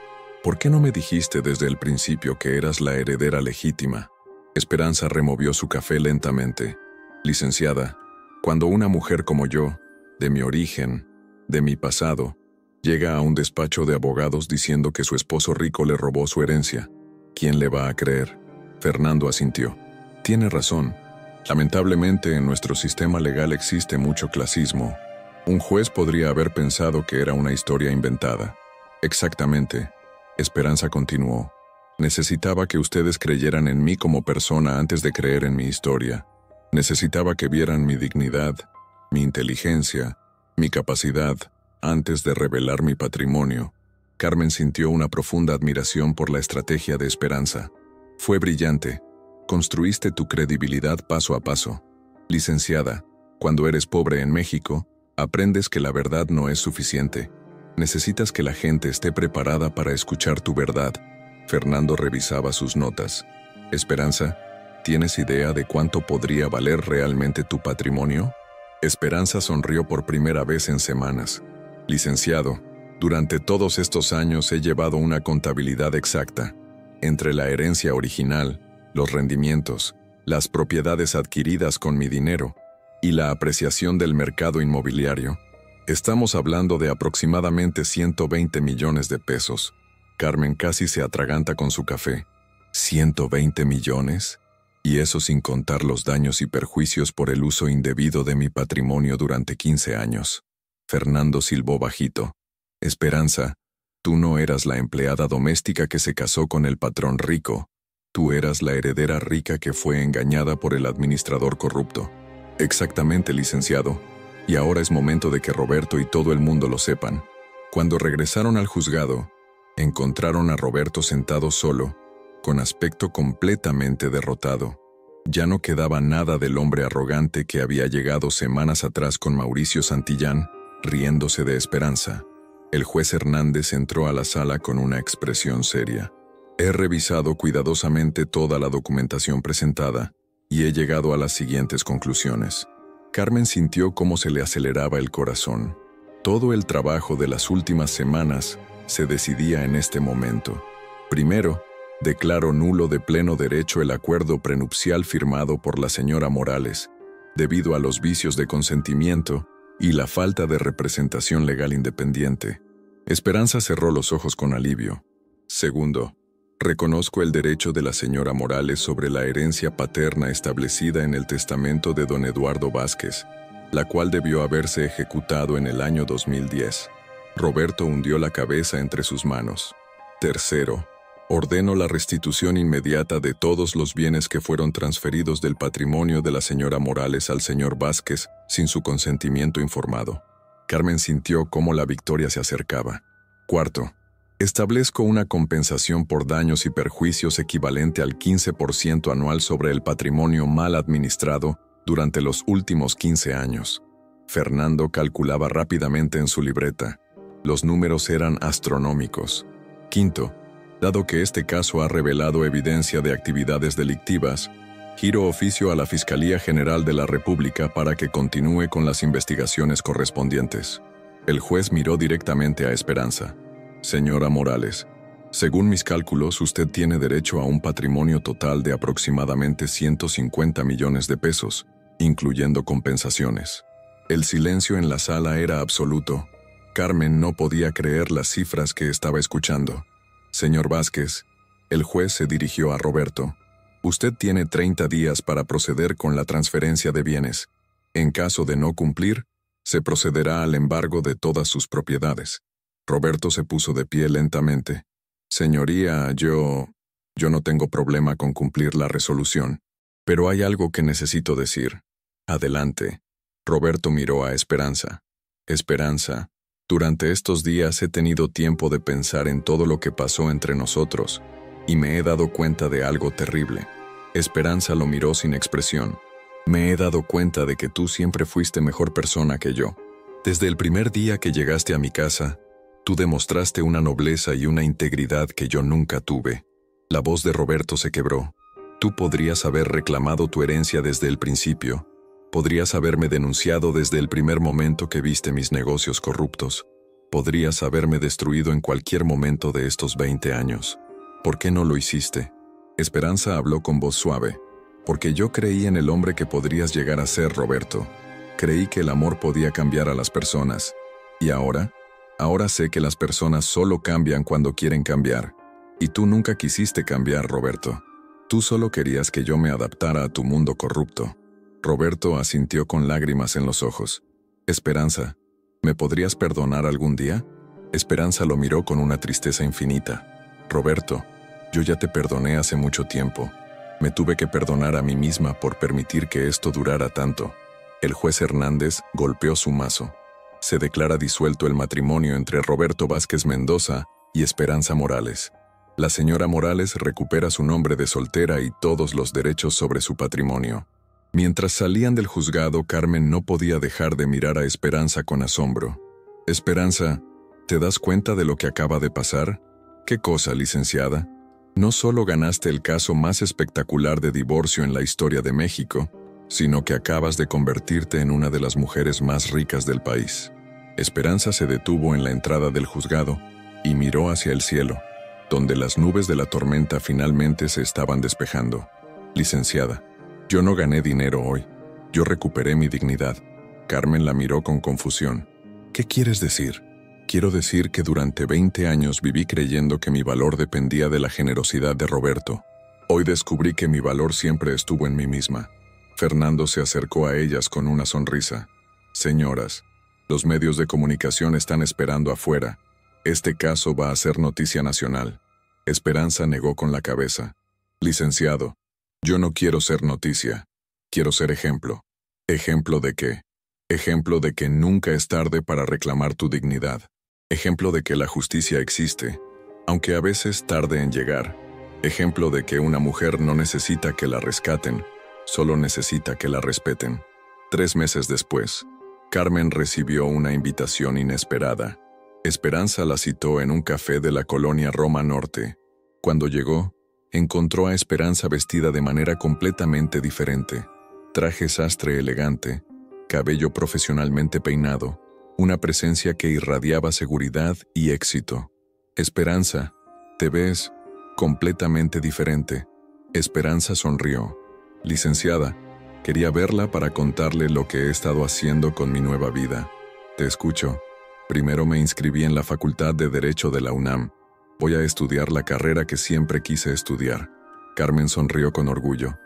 ¿Por qué no me dijiste desde el principio que eras la heredera legítima? Esperanza removió su café lentamente. Licenciada, cuando una mujer como yo, de mi origen, de mi pasado, llega a un despacho de abogados diciendo que su esposo rico le robó su herencia, ¿quién le va a creer? Fernando asintió. Tiene razón. Lamentablemente en nuestro sistema legal existe mucho clasismo. Un juez podría haber pensado que era una historia inventada. Exactamente. Esperanza continuó. Necesitaba que ustedes creyeran en mí como persona antes de creer en mi historia. Necesitaba que vieran mi dignidad, mi inteligencia, mi capacidad, antes de revelar mi patrimonio. Carmen sintió una profunda admiración por la estrategia de Esperanza. Fue brillante. Construiste tu credibilidad paso a paso. Licenciada, cuando eres pobre en México, aprendes que la verdad no es suficiente. Necesitas que la gente esté preparada para escuchar tu verdad. Fernando revisaba sus notas. Esperanza, ¿tienes idea de cuánto podría valer realmente tu patrimonio? Esperanza sonrió por primera vez en semanas. Licenciado, durante todos estos años he llevado una contabilidad exacta. Entre la herencia original, los rendimientos, las propiedades adquiridas con mi dinero y la apreciación del mercado inmobiliario, estamos hablando de aproximadamente 120 millones de pesos. Carmen casi se atraganta con su café. ¿120 millones? Y eso sin contar los daños y perjuicios por el uso indebido de mi patrimonio durante 15 años. Fernando silbó bajito. Esperanza, tú no eras la empleada doméstica que se casó con el patrón rico. Tú eras la heredera rica que fue engañada por el administrador corrupto. Exactamente, licenciado. Y ahora es momento de que Roberto y todo el mundo lo sepan. Cuando regresaron al juzgado, encontraron a Roberto sentado solo, con aspecto completamente derrotado. Ya no quedaba nada del hombre arrogante que había llegado semanas atrás con Mauricio Santillán, riéndose de Esperanza. El juez Hernández entró a la sala con una expresión seria. He revisado cuidadosamente toda la documentación presentada y he llegado a las siguientes conclusiones. Carmen sintió cómo se le aceleraba el corazón. Todo el trabajo de las últimas semanas se decidía en este momento. Primero, declaró nulo de pleno derecho el acuerdo prenupcial firmado por la señora Morales, debido a los vicios de consentimiento y la falta de representación legal independiente. Esperanza cerró los ojos con alivio. Segundo, reconozco el derecho de la señora Morales sobre la herencia paterna establecida en el testamento de don Eduardo Vázquez, la cual debió haberse ejecutado en el año 2010. Roberto hundió la cabeza entre sus manos. Tercero, ordeno la restitución inmediata de todos los bienes que fueron transferidos del patrimonio de la señora Morales al señor Vázquez sin su consentimiento informado. Carmen sintió cómo la victoria se acercaba. Cuarto, Establezco una compensación por daños y perjuicios equivalente al 15% anual sobre el patrimonio mal administrado durante los últimos 15 años. Fernando calculaba rápidamente en su libreta. Los números eran astronómicos. Quinto, dado que este caso ha revelado evidencia de actividades delictivas, giro oficio a la Fiscalía General de la República para que continúe con las investigaciones correspondientes. El juez miró directamente a Esperanza. Señora Morales, según mis cálculos, usted tiene derecho a un patrimonio total de aproximadamente 150 millones de pesos, incluyendo compensaciones. El silencio en la sala era absoluto. Carmen no podía creer las cifras que estaba escuchando. Señor Vázquez, el juez se dirigió a Roberto. Usted tiene 30 días para proceder con la transferencia de bienes. En caso de no cumplir, se procederá al embargo de todas sus propiedades. Roberto se puso de pie lentamente. Señoría, yo no tengo problema con cumplir la resolución, pero hay algo que necesito decir. Adelante. Roberto miró a Esperanza. Esperanza, durante estos días he tenido tiempo de pensar en todo lo que pasó entre nosotros, y me he dado cuenta de algo terrible. Esperanza lo miró sin expresión. Me he dado cuenta de que tú siempre fuiste mejor persona que yo. Desde el primer día que llegaste a mi casa, tú demostraste una nobleza y una integridad que yo nunca tuve. La voz de Roberto se quebró. Tú podrías haber reclamado tu herencia desde el principio. Podrías haberme denunciado desde el primer momento que viste mis negocios corruptos. Podrías haberme destruido en cualquier momento de estos 20 años. ¿Por qué no lo hiciste? Esperanza habló con voz suave. Porque yo creí en el hombre que podrías llegar a ser, Roberto. Creí que el amor podía cambiar a las personas. ¿Y ahora? Ahora sé que las personas solo cambian cuando quieren cambiar. Y tú nunca quisiste cambiar, Roberto. Tú solo querías que yo me adaptara a tu mundo corrupto. Roberto asintió con lágrimas en los ojos. Esperanza, ¿me podrías perdonar algún día? Esperanza lo miró con una tristeza infinita. Roberto, yo ya te perdoné hace mucho tiempo. Me tuve que perdonar a mí misma por permitir que esto durara tanto. El juez Hernández golpeó su mazo. Se declara disuelto el matrimonio entre Roberto Vázquez Mendoza y Esperanza Morales. La señora Morales recupera su nombre de soltera y todos los derechos sobre su patrimonio. Mientras salían del juzgado, Carmen no podía dejar de mirar a Esperanza con asombro. Esperanza, ¿te das cuenta de lo que acaba de pasar? ¿Qué cosa, licenciada? No solo ganaste el caso más espectacular de divorcio en la historia de México, sino que acabas de convertirte en una de las mujeres más ricas del país. Esperanza se detuvo en la entrada del juzgado y miró hacia el cielo, donde las nubes de la tormenta finalmente se estaban despejando. Licenciada, yo no gané dinero hoy. Yo recuperé mi dignidad. Carmen la miró con confusión. ¿Qué quieres decir? Quiero decir que durante 20 años viví creyendo que mi valor dependía de la generosidad de Roberto. Hoy descubrí que mi valor siempre estuvo en mí misma. Fernando se acercó a ellas con una sonrisa. Señoras, los medios de comunicación están esperando afuera. Este caso va a ser noticia nacional. Esperanza negó con la cabeza. Licenciado, yo no quiero ser noticia. Quiero ser ejemplo. ¿Ejemplo de qué? Ejemplo de que nunca es tarde para reclamar tu dignidad. Ejemplo de que la justicia existe, aunque a veces tarde en llegar. Ejemplo de que una mujer no necesita que la rescaten, solo necesita que la respeten. 3 meses después, Carmen recibió una invitación inesperada. Esperanza la citó en un café de la colonia Roma Norte. Cuando llegó, encontró a Esperanza vestida de manera completamente diferente. Traje sastre elegante, cabello profesionalmente peinado, una presencia que irradiaba seguridad y éxito. Esperanza, te ves completamente diferente. Esperanza sonrió. Licenciada, quería verla para contarle lo que he estado haciendo con mi nueva vida. Te escucho. Primero me inscribí en la Facultad de Derecho de la UNAM. Voy a estudiar la carrera que siempre quise estudiar. Carmen sonrió con orgullo.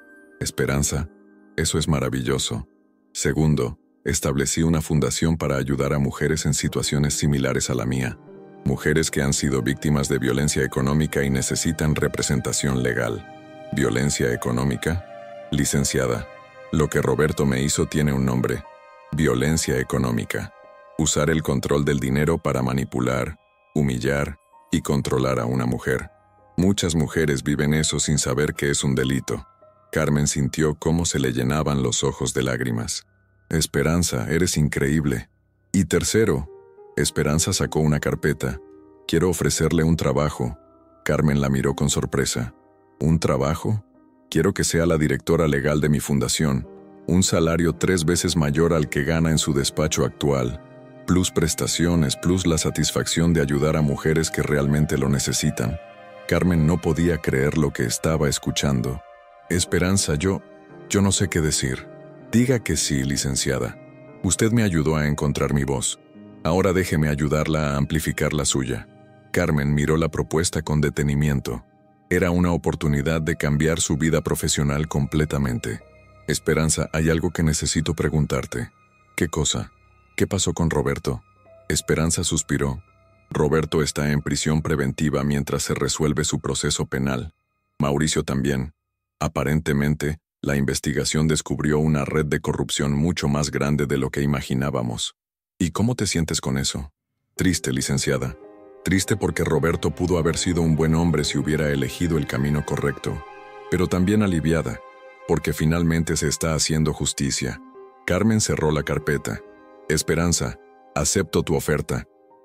Esperanza, eso es maravilloso. Segundo, establecí una fundación para ayudar a mujeres en situaciones similares a la mía. Mujeres que han sido víctimas de violencia económica y necesitan representación legal. ¿Violencia económica? Licenciada, lo que Roberto me hizo tiene un nombre. Violencia económica. Usar el control del dinero para manipular, humillar y controlar a una mujer. Muchas mujeres viven eso sin saber que es un delito. Carmen sintió cómo se le llenaban los ojos de lágrimas. Esperanza, eres increíble. Y tercero, Esperanza sacó una carpeta. Quiero ofrecerle un trabajo. Carmen la miró con sorpresa. ¿Un trabajo? Quiero que sea la directora legal de mi fundación. Un salario 3 veces mayor al que gana en su despacho actual. Plus prestaciones, plus la satisfacción de ayudar a mujeres que realmente lo necesitan. Carmen no podía creer lo que estaba escuchando. Esperanza, yo no sé qué decir. Diga que sí, licenciada. Usted me ayudó a encontrar mi voz. Ahora déjeme ayudarla a amplificar la suya. Carmen miró la propuesta con detenimiento. Era una oportunidad de cambiar su vida profesional completamente. Esperanza, hay algo que necesito preguntarte. ¿Qué cosa? ¿Qué pasó con Roberto? Esperanza suspiró. Roberto está en prisión preventiva mientras se resuelve su proceso penal. Mauricio también. Aparentemente, la investigación descubrió una red de corrupción mucho más grande de lo que imaginábamos. ¿Y cómo te sientes con eso? Triste, licenciada. Triste porque Roberto pudo haber sido un buen hombre si hubiera elegido el camino correcto. Pero también aliviada, porque finalmente se está haciendo justicia. Carmen cerró la carpeta. Esperanza, acepto tu oferta.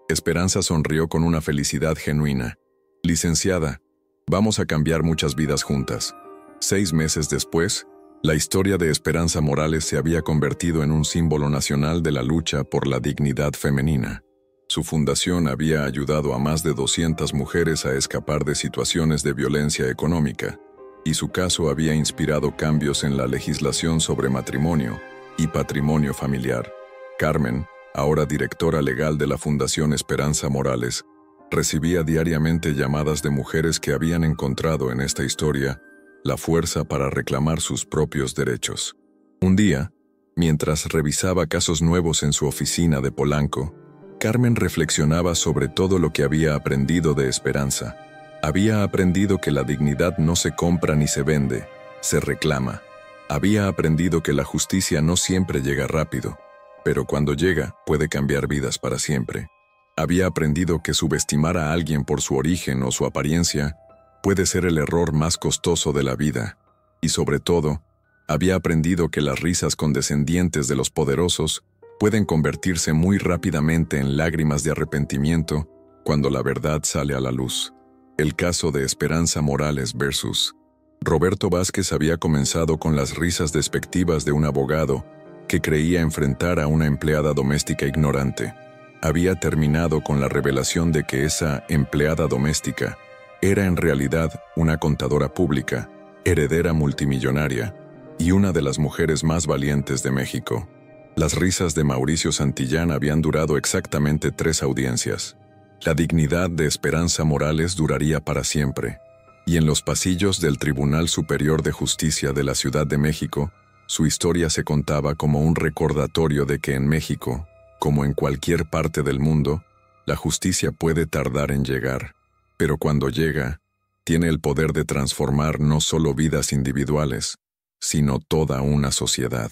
Esperanza sonrió con una felicidad genuina. Licenciada, vamos a cambiar muchas vidas juntas. 6 meses después, la historia de Esperanza Morales se había convertido en un símbolo nacional de la lucha por la dignidad femenina. Su fundación había ayudado a más de 200 mujeres a escapar de situaciones de violencia económica, y su caso había inspirado cambios en la legislación sobre matrimonio y patrimonio familiar. Carmen, ahora directora legal de la Fundación Esperanza Morales, recibía diariamente llamadas de mujeres que habían encontrado en esta historia la fuerza para reclamar sus propios derechos. Un día, mientras revisaba casos nuevos en su oficina de Polanco, Carmen reflexionaba sobre todo lo que había aprendido de Esperanza. Había aprendido que la dignidad no se compra ni se vende, se reclama. Había aprendido que la justicia no siempre llega rápido, pero cuando llega puede cambiar vidas para siempre. Había aprendido que subestimar a alguien por su origen o su apariencia puede ser el error más costoso de la vida. Y sobre todo, había aprendido que las risas condescendientes de los poderosos pueden convertirse muy rápidamente en lágrimas de arrepentimiento cuando la verdad sale a la luz. El caso de Esperanza Morales versus Roberto Vázquez había comenzado con las risas despectivas de un abogado que creía enfrentar a una empleada doméstica ignorante. Había terminado con la revelación de que esa empleada doméstica era en realidad una contadora pública, heredera multimillonaria y una de las mujeres más valientes de México. Las risas de Mauricio Santillán habían durado exactamente 3 audiencias. La dignidad de Esperanza Morales duraría para siempre, y en los pasillos del Tribunal Superior de Justicia de la Ciudad de México, su historia se contaba como un recordatorio de que en México, como en cualquier parte del mundo, la justicia puede tardar en llegar, pero cuando llega, tiene el poder de transformar no solo vidas individuales, sino toda una sociedad.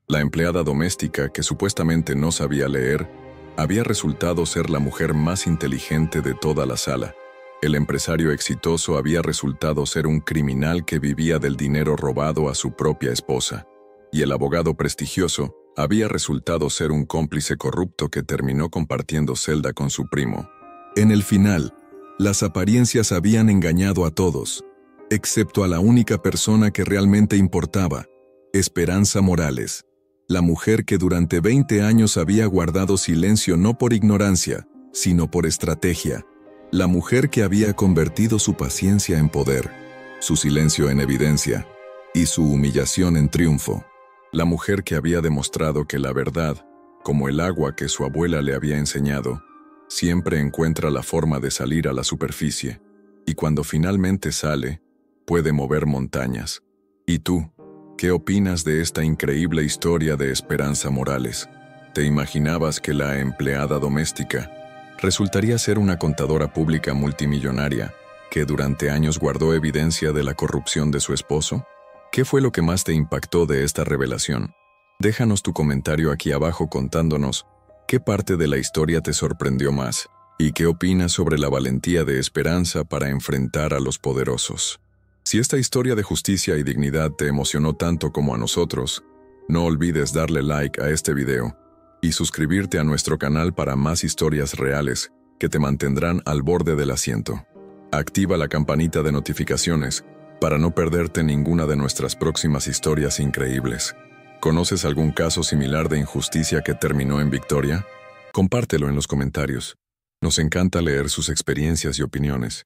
La empleada doméstica, que supuestamente no sabía leer, había resultado ser la mujer más inteligente de toda la sala. El empresario exitoso había resultado ser un criminal que vivía del dinero robado a su propia esposa. Y el abogado prestigioso había resultado ser un cómplice corrupto que terminó compartiendo celda con su primo. En el final, las apariencias habían engañado a todos, excepto a la única persona que realmente importaba, Esperanza Morales, la mujer que durante 20 años había guardado silencio no por ignorancia, sino por estrategia, la mujer que había convertido su paciencia en poder, su silencio en evidencia y su humillación en triunfo. La mujer que había demostrado que la verdad, como el agua que su abuela le había enseñado, siempre encuentra la forma de salir a la superficie, y cuando finalmente sale, puede mover montañas. ¿Y tú? ¿Qué opinas de esta increíble historia de Esperanza Morales? ¿Te imaginabas que la empleada doméstica resultaría ser una contadora pública multimillonaria que durante años guardó evidencia de la corrupción de su esposo? ¿Qué fue lo que más te impactó de esta revelación? Déjanos tu comentario aquí abajo contándonos qué parte de la historia te sorprendió más. ¿Y qué opinas sobre la valentía de Esperanza para enfrentar a los poderosos? Si esta historia de justicia y dignidad te emocionó tanto como a nosotros, no olvides darle like a este video y suscribirte a nuestro canal para más historias reales que te mantendrán al borde del asiento. Activa la campanita de notificaciones para no perderte ninguna de nuestras próximas historias increíbles. ¿Conoces algún caso similar de injusticia que terminó en victoria? Compártelo en los comentarios. Nos encanta leer sus experiencias y opiniones.